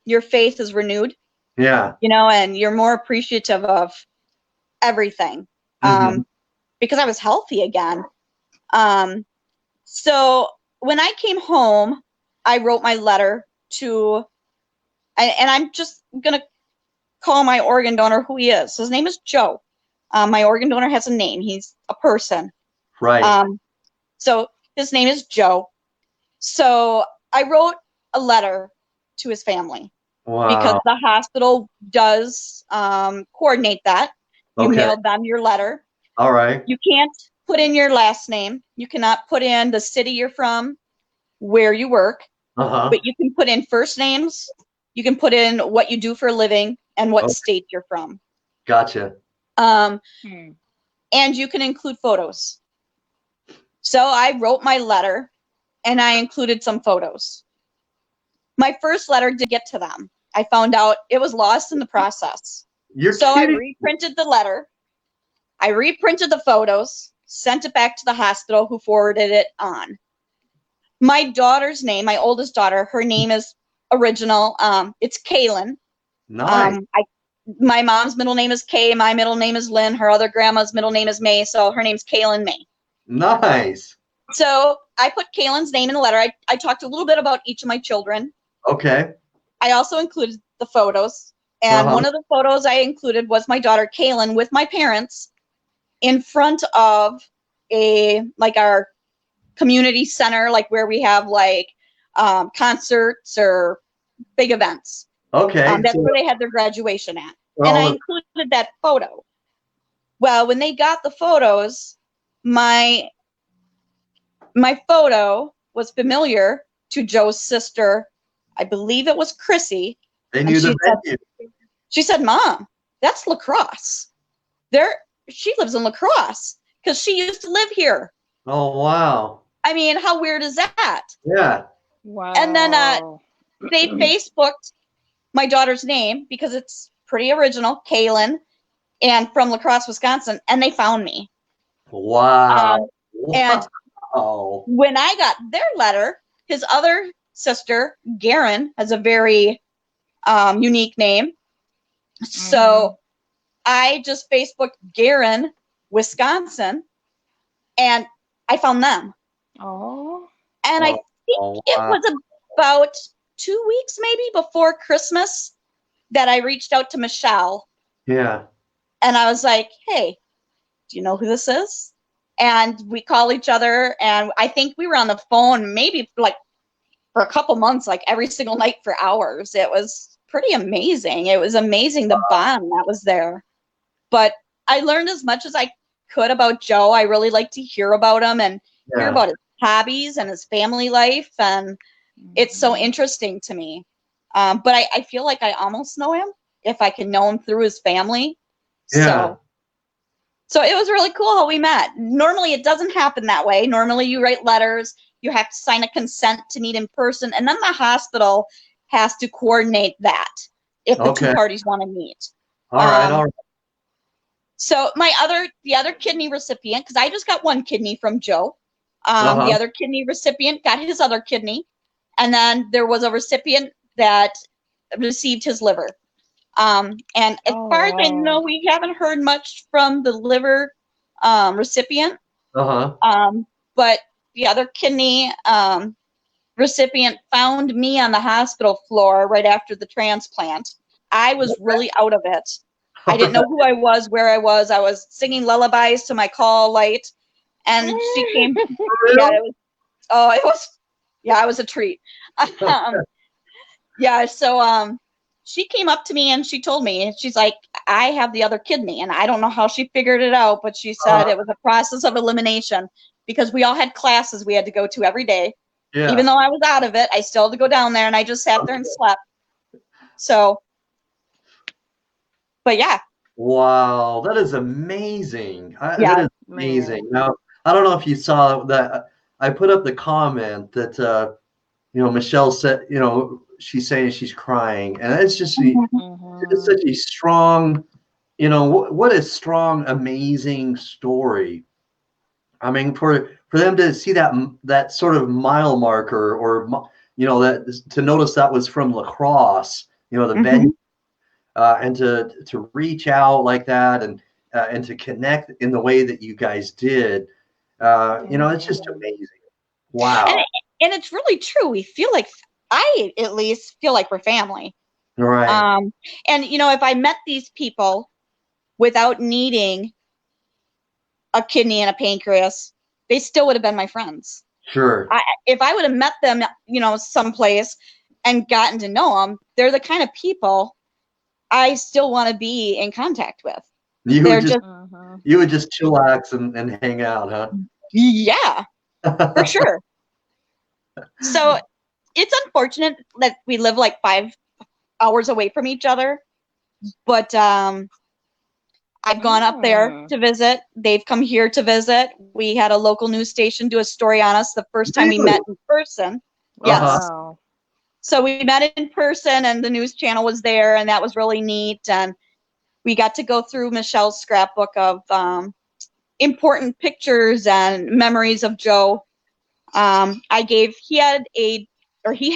your faith is renewed. Yeah. And you're more appreciative of everything. Because I was healthy again. So when I came home, I wrote my letter to, and I'm just going to call my organ donor who he is. His name is Joe. My organ donor has a name. He's a person. Right. So his name is Joe. So I wrote a letter to his family. Wow. Because the hospital does coordinate that. You mailed them your letter. All right. You can't put in your last name. You cannot put in the city you're from, where you work. But you can put in first names. You can put in what you do for a living and what state you're from. Gotcha. And you can include photos. So I wrote my letter and I included some photos. My first letter did get to them. I found out it was lost in the process. So I reprinted the letter. I reprinted the photos, sent it back to the hospital, who forwarded it on. My daughter's name, my oldest daughter, her name is original. It's Kaylin. Nice. My mom's middle name is Kay. My middle name is Lynn. Her other grandma's middle name is May. So her name's Kaylin May. Nice. So I put Kaylin's name in the letter. I talked a little bit about each of my children. Okay. I also included the photos. And one of the photos I included was my daughter Kaylin with my parents in front of our community center, like where we have concerts or big events. Okay. That's where they had their graduation at. And I included that photo. Well, when they got the photos, my photo was familiar to Joe's sister. I believe it was Chrissy. They knew the venue. She said, "Mom, that's La Crosse. She lives in La Crosse because she used to live here." Oh, wow. I mean, how weird is that? Yeah. Wow. And then they Facebooked my daughter's name because it's pretty original, Kaylin, and from La Crosse, Wisconsin, and they found me. Wow. And when I got their letter, his other sister, Garen, has a very unique name. So I just Facebooked Garen, Wisconsin, and I found them. Oh. And I think it was about 2 weeks maybe before Christmas that I reached out to Michelle. Yeah. And I was like, "Hey, do you know who this is?" And we call each other, and I think we were on the phone maybe for a couple months, every single night for hours. It was pretty amazing. It was amazing, the bond that was there. But I learned as much as I could about Joe. I really like to hear about him and hear about his hobbies and his family life. And it's so interesting to me. But I feel like I almost know him if I can know him through his family. Yeah. So it was really cool how we met. Normally it doesn't happen that way. Normally you write letters, you have to sign a consent to meet in person, and then the hospital has to coordinate that if the two Okay. parties want to meet. All right. All right. So the other kidney recipient, because I just got one kidney from Joe. The other kidney recipient got his other kidney, and then there was a recipient that received his liver. And as far as I know, we haven't heard much from the liver recipient. But the other kidney recipient found me on the hospital floor right after the transplant. I was really out of it. I didn't know who I was, where I was. I was singing lullabies to my call light, and she came. Yeah, it was a treat. So she came up to me and she told me, she's like, I have the other kidney, and I don't know how she figured it out, but she said it was a process of elimination because we all had classes we had to go to every day. Yeah. Even though I was out of it, I still had to go down there, and I just sat there and slept. So, but yeah. Wow, that is amazing. That is amazing. Now, I don't know if you saw that. I put up the comment that, Michelle said, she's saying she's crying. And it's just it's such a strong, what a strong, amazing story. I mean, for them to see that sort of mile marker, or, that to notice that was from La Crosse, the venue. And to reach out like that and to connect in the way that you guys did, it's just amazing. Wow. And it's really true. We feel like, I at least feel like we're family. Right. And if I met these people without needing a kidney and a pancreas, they still would have been my friends. Sure. If I would have met them, someplace and gotten to know them, they're the kind of people I still want to be in contact with. You would just chillax and hang out, huh? Yeah, for sure. So it's unfortunate that we live like 5 hours away from each other, but I've gone up there to visit. They've come here to visit. We had a local news station do a story on us the first time we met in person. Yes. So we met in person, and the news channel was there, and that was really neat. And we got to go through Michelle's scrapbook of important pictures and memories of Joe. He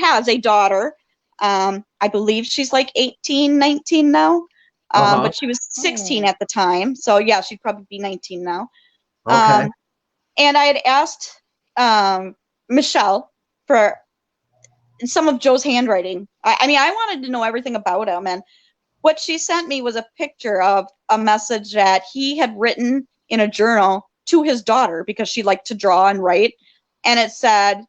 has a daughter. I believe she's like 18, 19 now. But she was 16 at the time. So yeah, she'd probably be 19 now. Okay. And I had asked Michelle for some of Joe's handwriting. I wanted to know everything about him, and what she sent me was a picture of a message that he had written in a journal to his daughter, because she liked to draw and write, and it said,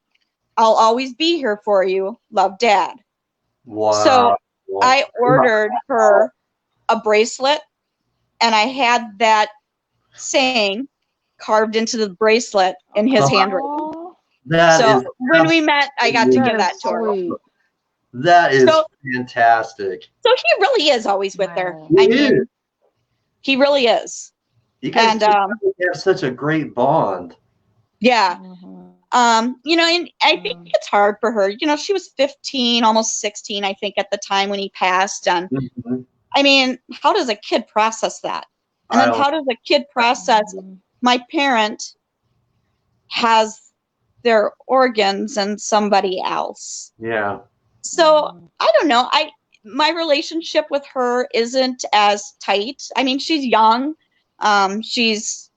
"I'll always be here for you. Love, Dad." Wow. So I ordered her a bracelet, and I had that saying carved into the bracelet in his handwriting. When we met, I got to give that to her. That is fantastic. So he really is always with her. He really is. You guys have such a great bond. Yeah. And I think it's hard for her. She was 15, almost 16, I think, at the time when he passed. And how does a kid process that? And then how does a kid process my parent has their organs and somebody else? Yeah. So I don't know. My relationship with her isn't as tight. She's young. She's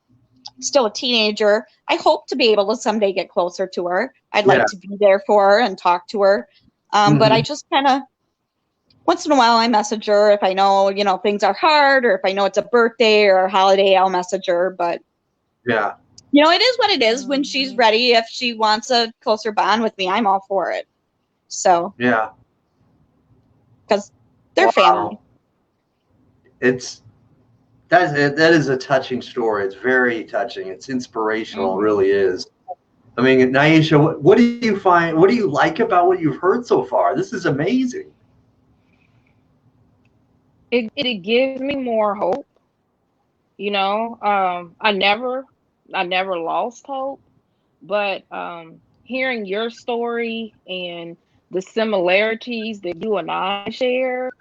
still a teenager. I hope to be able to someday get closer to her. I'd like to be there for her and talk to her. But I just kind of, once in a while, I message her if I know, things are hard, or if I know it's a birthday or a holiday, I'll message her. But yeah, it is what it is. When she's ready, if she wants a closer bond with me, I'm all for it. So yeah, because they're family. That is a touching story. It's very touching. It's inspirational. It really is. Niesha, what do you find? What do you like about what you've heard so far? This is amazing. It gives me more hope. I never lost hope, but hearing your story and the similarities that you and I share,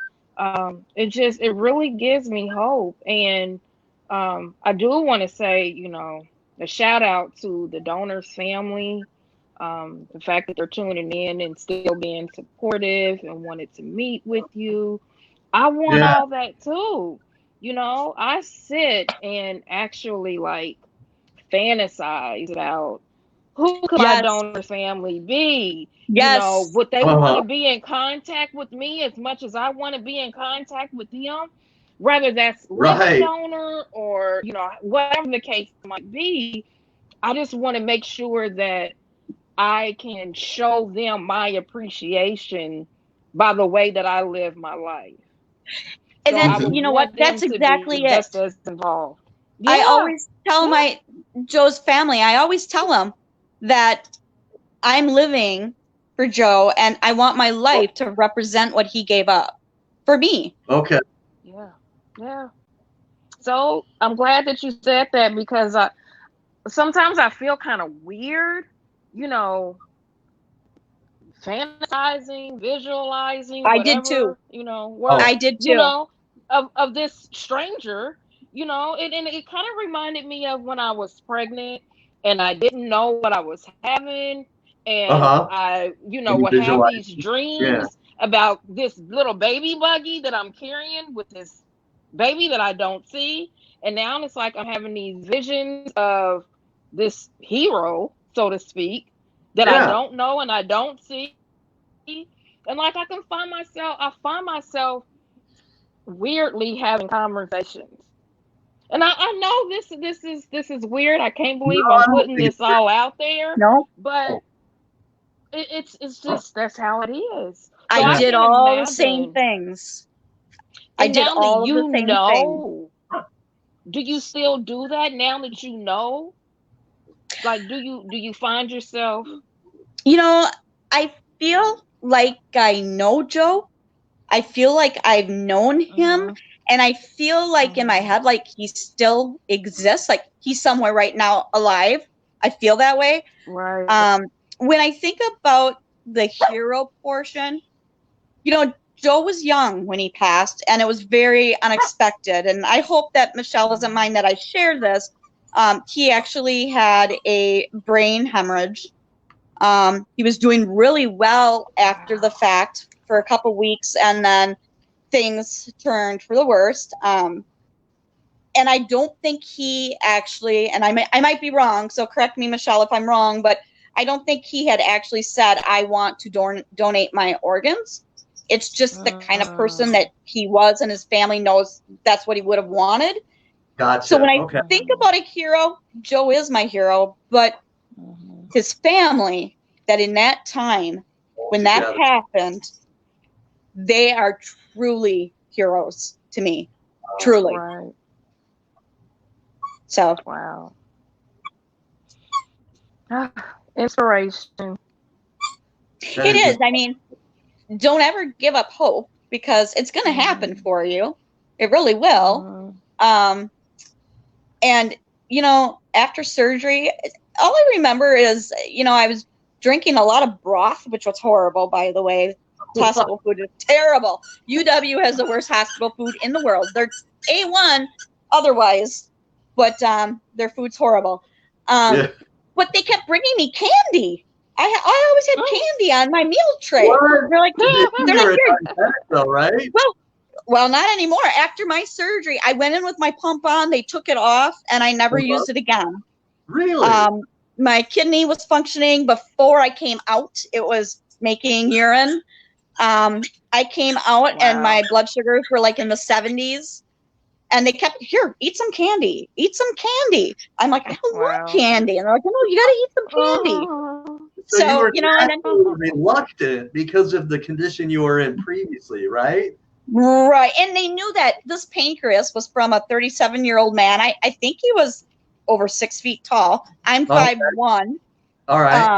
it really gives me hope. And I do want to say, a shout out to the donor's family. The fact that they're tuning in and still being supportive and wanted to meet with you. I want Yeah. all that too. I sit and actually like fantasize about who could my Yes. donor family be? Yes. Would they want Uh-huh. to be in contact with me as much as I want to be in contact with them? Whether that's living Right. donor or, whatever the case might be, I just want to make sure that I can show them my appreciation by the way that I live my life. And So I then, would you know what? want That's them to be exactly just it. as involved. I Yeah, always tell yeah. Joe's family, I always tell them that I'm living for Joe and I want my life to represent what he gave up for me. Okay. Yeah, yeah. So I'm glad that you said that because sometimes I feel kind of weird, you know, fantasizing, visualizing, I did too. whatever, Oh, word, I did too. of this stranger, and it kind of reminded me of when I was pregnant and I didn't know what I was having. And uh-huh. I, And you would have visualize. these Yeah. dreams about this little baby buggy that I'm carrying with this baby that I don't see. And now it's like I'm having these visions of this hero, so to speak, that I Yeah. don't know and I don't see. And like I find myself weirdly having conversations. And I know this is weird. I can't No, believe I'm I don't putting think it's this all out there, No, but it's just that's how it is. So I I yeah. did can all the same imagine. things. I And did now that all of the you same things. know, do you still do that now that you know? Like, do you find yourself? You know, I feel like I know Joe. I feel like I've known him. Hmm. And I feel like in my Hmm. head, like he still exists. Like he's somewhere right now alive. I feel that way. Right. Um, when I think about the hero portion, Joe was young when he passed, and it was very unexpected. And I hope that Michelle doesn't mind that I share this. He actually had a brain hemorrhage. He was doing really well after the Wow. fact for a couple weeks, and then things turned for the worst. And I don't think he actually, and I might be wrong, so correct me, Michelle, if I'm wrong, but I don't think he had actually said, I want to donate my organs. It's just the kind of person that Mm. he was, and his family knows that's what he would have wanted. So when Gotcha. I Okay. think Mhm. about a hero, Joe is my hero, but Mhm. his family, that in that time, All when that together. happened, they are truly heroes to me. Truly. Right. So Wow. Ah, inspiration. That it is is. it. I mean, don't ever give up hope because it's going to happen Mhm. for you. It really will. Mhm. Um, and, after surgery, all I remember is, I was drinking a lot of broth, which was horrible, by the way. Hospital food is terrible. UW has the worst hospital food in the world. They're A1 otherwise, but their food's horrible. Um, Yeah. but they kept bringing me candy. I always had Mm. candy on my meal tray. What? They're like, they're like, You're a here. diabetic though, right? Well, not anymore. After my surgery, I went in with my pump on. They took it off, and I never Uh-huh. used it again. Really? Um, my kidney was functioning before I came out. It was making urine. I came out, and Wow. my blood sugars were like in the 70s. And they kept, here, eat some candy. Eat some candy. I'm like, I don't want Wow. candy. And they're like, no, you got to eat some candy. So you So, were and then naturally reluctant because of the condition you were in previously, right? right. And they knew that this pancreas was from a 37-year-old man. I think he was over 6 feet tall. I'm Oh, 5'1". all right.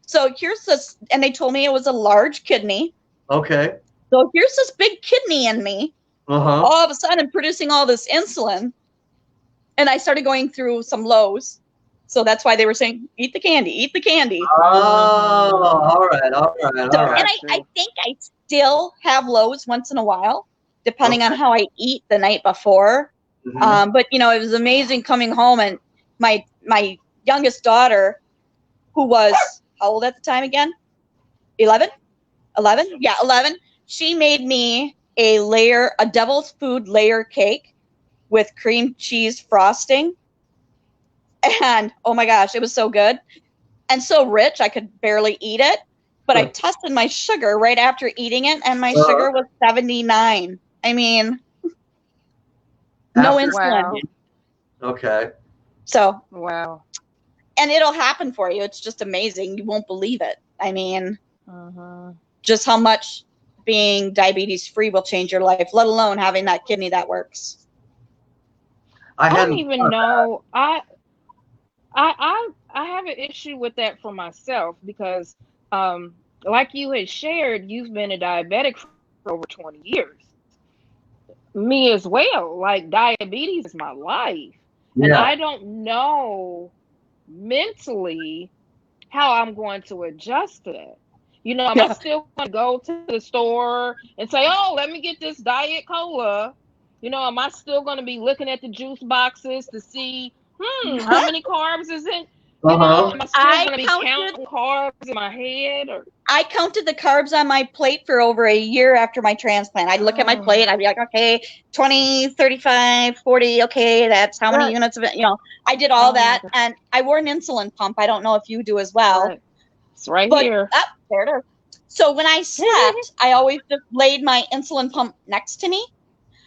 So here's this, and they told me it was a large kidney. Okay. So here's this big kidney in me, Uh-huh. all of a sudden producing all this insulin. And I started going through some lows. So that's why they were saying, eat the candy, eat the candy. Oh, all right. So, and I think I still have lows once in a while, depending on how I eat the night before. But you know, it was amazing coming home, and my youngest daughter, who was how old at the time again? 11? Yeah, 11. She made me a devil's food layer cake with cream cheese frosting. And oh my gosh, it was so good and so rich I could barely eat it. But I tested my sugar right after eating it, and my sugar was 79. I mean, no insulin. Wow. Okay. So wow. And it'll happen for you. It's just amazing. You won't believe it. I mean, just how much being diabetes free will change your life, let alone having that kidney that works. I don't even know. I have an issue with that for myself because, like you had shared, you've been a diabetic for over 20 years. Me as well. Like, diabetes is my life. Yeah. And I don't know mentally how I'm going to adjust to that. You know, am I still going to go to the store and say, oh, let me get this Diet Cola? You know, am I still going to be looking at the juice boxes to see, how many carbs is it? You know, am I still going to be counting carbs in my head? Or I counted the carbs on my plate for over a year after my transplant. I'd look at my plate. I'd be like, okay, 20, 35, 40. Okay, that's how many units of it. You know, I did all that. And I wore an insulin pump. I don't know if you do as well. Right. It's right here. There it is. So when I slept, I always just laid my insulin pump next to me.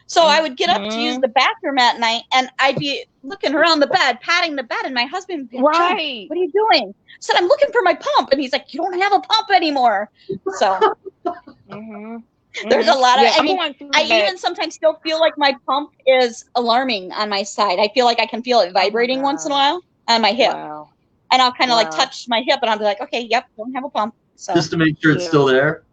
So I would get up to use the bathroom at night, and I'd be looking around the bed, patting the bed, and my husband would be like, right. what are you doing? I said, I'm looking for my pump. And he's like, you don't have a pump anymore. So there's a lot of, I even sometimes still feel like my pump is alarming on my side. I feel like I can feel it vibrating once in a while on my hip. Wow. And I'll kind of like touch my hip, and I'll be like, okay, yep, don't have a pump. So just to make sure it's still there.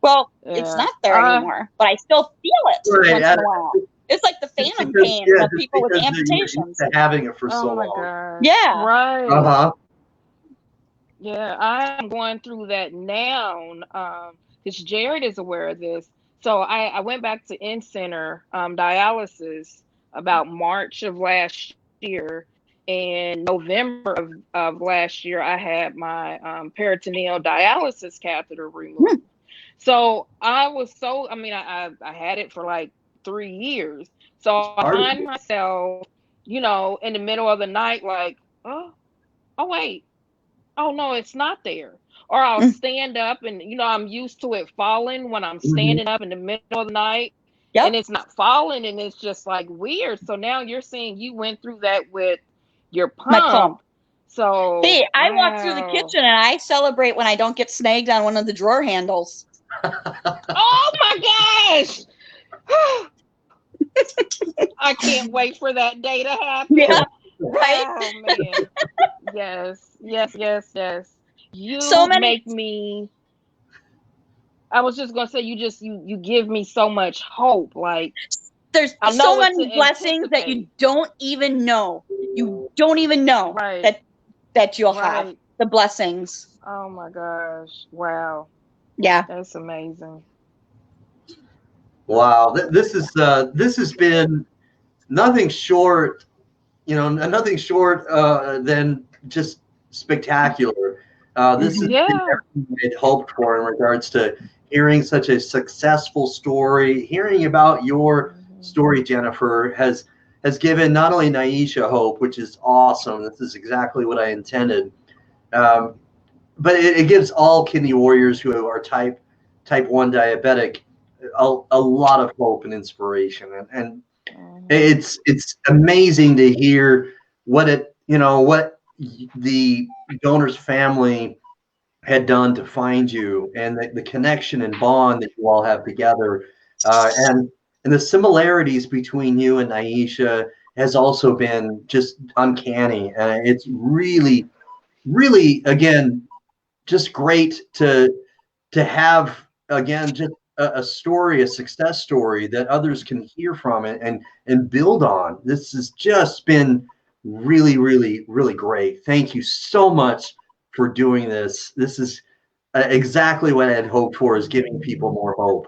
Well, it's not there anymore, but I still feel it once in a while. It's like the phantom pain of people with amputations. Having it for so long. God. Yeah. Right. Yeah, I'm going through that now because Jared is aware of this. So I went back to in-center dialysis about March of last year. In November of last year, I had my peritoneal dialysis catheter removed. So I had it for like 3 years. So I find myself, you know, in the middle of the night, like, oh wait, oh no, it's not there. Or I'll stand up, and you know, I'm used to it falling when I'm standing up in the middle of the night, and it's not falling, and it's just like weird. So now you're saying you went through that with your pump. My pump. So hey, I walk through the kitchen and I celebrate when I don't get snagged on one of the drawer handles. Oh my gosh! I can't wait for that day to happen. Yeah, right. Oh man. Yes. You make me. I was just gonna say, you give me so much hope. Like, there's so many blessings that you don't even know. You don't even know that you'll have the blessings. Oh my gosh! Wow. Yeah, that's amazing. Wow, this has been nothing short, nothing short than just spectacular. This is everything we'd hoped for in regards to hearing such a successful story. Hearing about your story, Jennifer, has given not only Niesha hope, which is awesome. This is exactly what I intended. But it gives all kidney warriors who are type 1 diabetic a lot of hope and inspiration, and it's amazing to hear what the donor's family had done to find you, and the connection and bond that you all have together, and the similarities between you and Niesha has also been just uncanny, and it's really, again, just great to have again just a story, a success story that others can hear from it and build on. This has just been really, really, really great. Thank you so much for doing this. This is exactly what I had hoped for, is giving people more hope.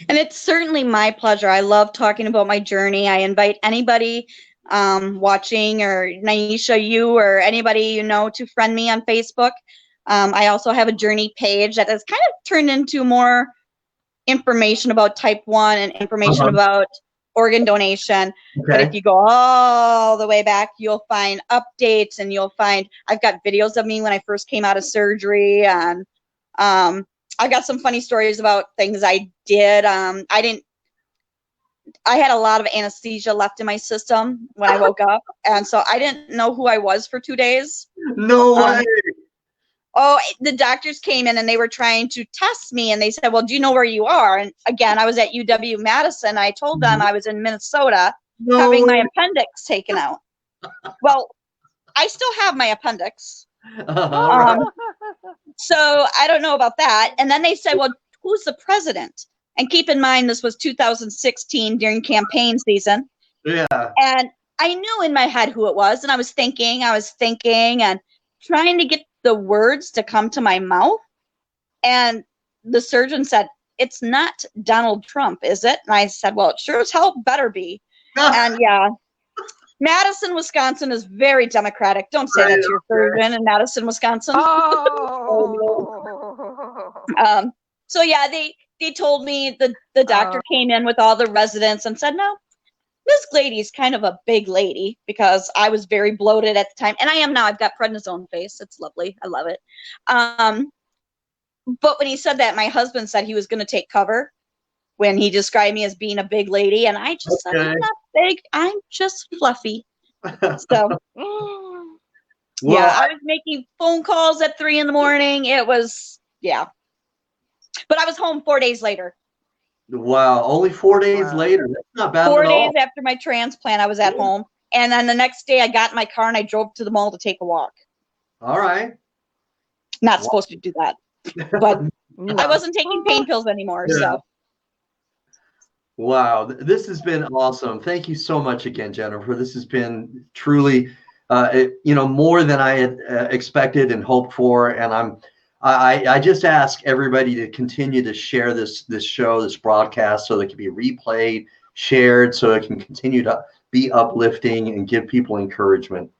And it's certainly my pleasure. I love talking about my journey. I invite anybody watching, or Niesha, you or anybody you know, to friend me on Facebook. I also have a journey page that has kind of turned into more information about type 1 and information about organ donation. But if you go all the way back, you'll find updates, and you'll find I've got videos of me when I first came out of surgery, and I got some funny stories about things I did. I had a lot of anesthesia left in my system when I woke up, and so I didn't know who I was for 2 days. No way. Oh, the doctors came in and they were trying to test me, and they said, well, do you know where you are? And again, I was at UW-Madison. I told them I was in Minnesota having my appendix taken out. Well, I still have my appendix. So I don't know about that. And then they said, well, who's the president? And keep in mind, this was 2016 during campaign season. Yeah. And I knew in my head who it was. And I was thinking and trying to get the words to come to my mouth. And the surgeon said, it's not Donald Trump, is it? And I said, well, it sure as hell better be. And yeah, Madison, Wisconsin is very Democratic. Don't say that to your surgeon in Madison, Wisconsin. So yeah, they told me, the doctor came in with all the residents and said, no, Ms. Glady's kind of a big lady, because I was very bloated at the time, and I am now. I've got prednisone face. It's lovely. I love it. But when he said that, my husband said he was going to take cover when he described me as being a big lady, and I just said, I'm not big. I'm just fluffy. So yeah, I was making phone calls at 3 a.m. It was, yeah. But I was home 4 days later. Wow, only 4 days later. That's not bad at all. 4 days after my transplant, I was at home. And then the next day I got in my car and I drove to the mall to take a walk. All right. Not supposed to do that. But I wasn't taking pain pills anymore. So. Wow, this has been awesome. Thank you so much again, Jennifer. This has been truly, more than I had expected and hoped for. And I just ask everybody to continue to share this show, this broadcast, so that it can be replayed, shared, so it can continue to be uplifting and give people encouragement.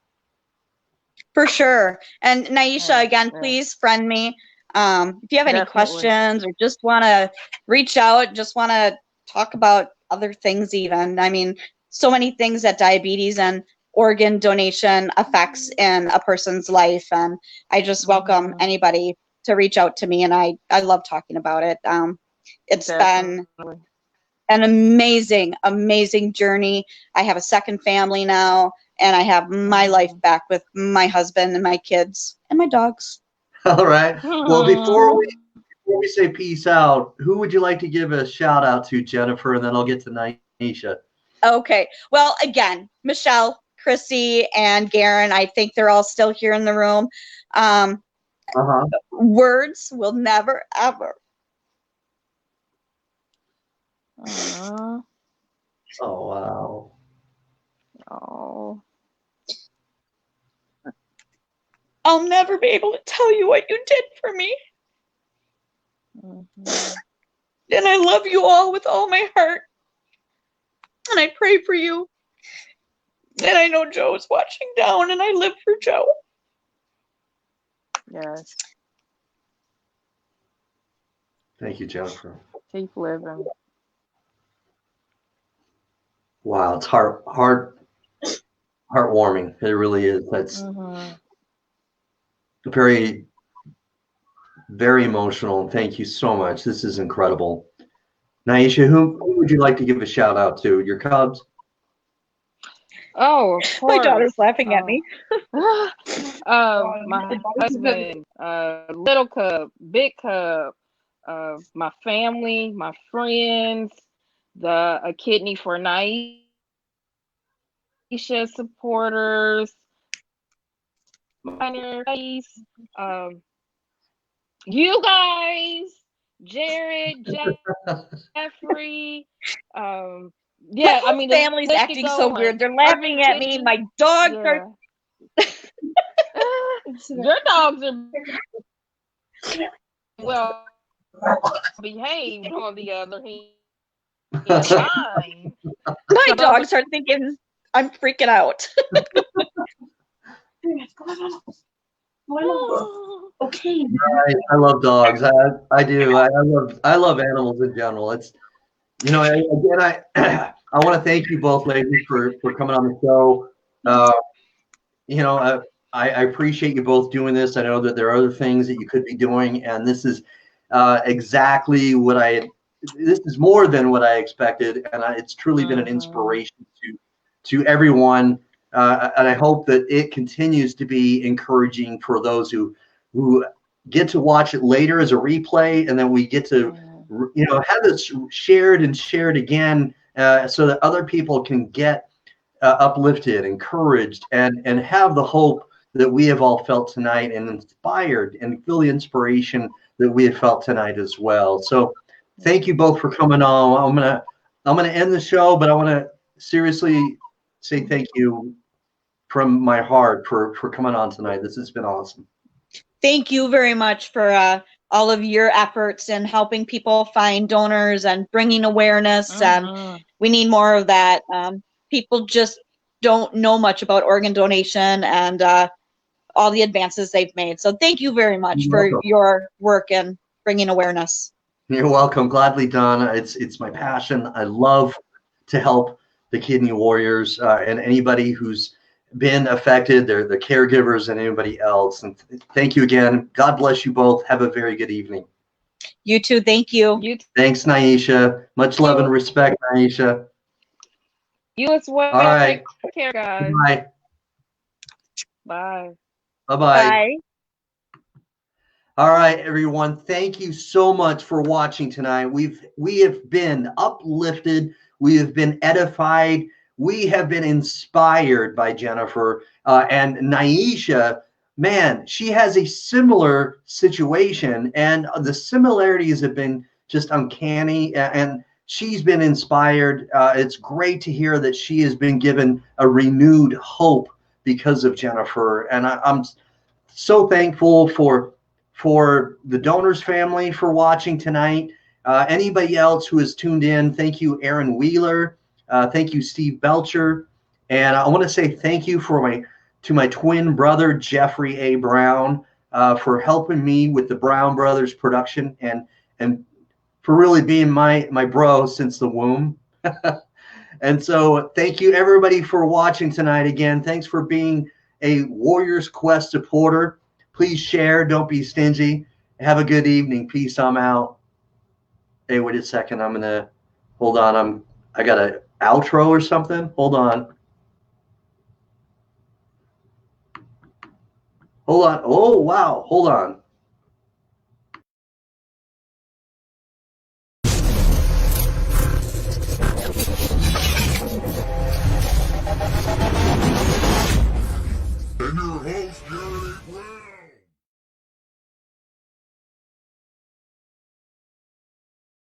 For sure. And Niesha, again, please friend me. If you have any questions or just want to reach out, just want to talk about other things even. I mean, so many things that diabetes and organ donation affects in a person's life. And I just welcome anybody to reach out to me. And I love talking about it. It's been an amazing, amazing journey. I have a second family now, and I have my life back with my husband and my kids and my dogs. All right. Well, before we say peace out, who would you like to give a shout out to, Jennifer? And then I'll get to Niesha. Okay. Well, again, Michelle, Chrissy, and Garen, I think they're all still here in the room. Words will never, ever. Oh, wow. Oh. I'll never be able to tell you what you did for me. And I love you all with all my heart. And I pray for you. And I know Joe's watching down, and I live for Joe. Yes. Thank you, Jennifer. Keep living. Wow, it's heartwarming. It really is. That's very, very emotional. And thank you so much. This is incredible. Niesha, who would you like to give a shout out to? Your Cubs? Oh, of course. My daughter's laughing at me. My husband, little Cub, big Cub, my family, my friends, the Kidney for Niesha supporters, minor face, you guys, Jared, Jeffrey, Yeah, My I whole mean, the family's list acting could so go weird. on. They're laughing at me. Chicken. My dogs are. Yeah. Your dogs are well behaved, on the other hand. Mine. My So, dogs are thinking I'm freaking out. Okay. I love dogs. I do. I love animals in general. It's again I want to thank you both ladies for coming on the show. Uh, I appreciate you both doing this. I know that there are other things that you could be doing, and this is exactly what this is more than what I expected, and it's truly been an inspiration to everyone. And I hope that it continues to be encouraging for those who get to watch it later as a replay, and then we get to have this shared and shared again, so that other people can get uplifted, encouraged, and have the hope that we have all felt tonight, and inspired, and feel the inspiration that we have felt tonight as well. So thank you both for coming on. I'm gonna end the show, but I want to seriously say thank you from my heart for coming on tonight. This has been awesome. Thank you very much for all of your efforts in helping people find donors and bringing awareness. We need more of that. People just don't know much about organ donation and all the advances they've made. So thank you very much for your work and bringing awareness. You're welcome. Gladly done. It's my passion. I love to help the kidney warriors and anybody who's been affected, the caregivers, and anybody else. And thank you again. God bless you both. Have a very good evening. You too. Thank you. Thanks, Niesha. Much love and respect, Niesha. You as well. All right. Take care, guys. Bye. Bye. Bye-bye. Bye. All right, everyone. Thank you so much for watching tonight. We have been uplifted. We have been edified. We have been inspired by Jennifer and Niesha. Man, she has a similar situation, and the similarities have been just uncanny. And she's been inspired. It's great to hear that she has been given a renewed hope because of Jennifer. And I'm so thankful for the donors family for watching tonight. Anybody else who has tuned in, thank you, Aaron Wheeler. Thank you, Steve Belcher. And I want to say thank you to my twin brother, Jeffrey A. Brown, for helping me with the Brown Brothers production and for really being my bro since the womb. And so thank you, everybody, for watching tonight. Again, thanks for being a Warriors Quest supporter. Please share. Don't be stingy. Have a good evening. Peace. I'm out. Hey, wait a second. I'm going to hold on. I got an outro or something. Hold on. Hold on. Oh, wow. Hold on.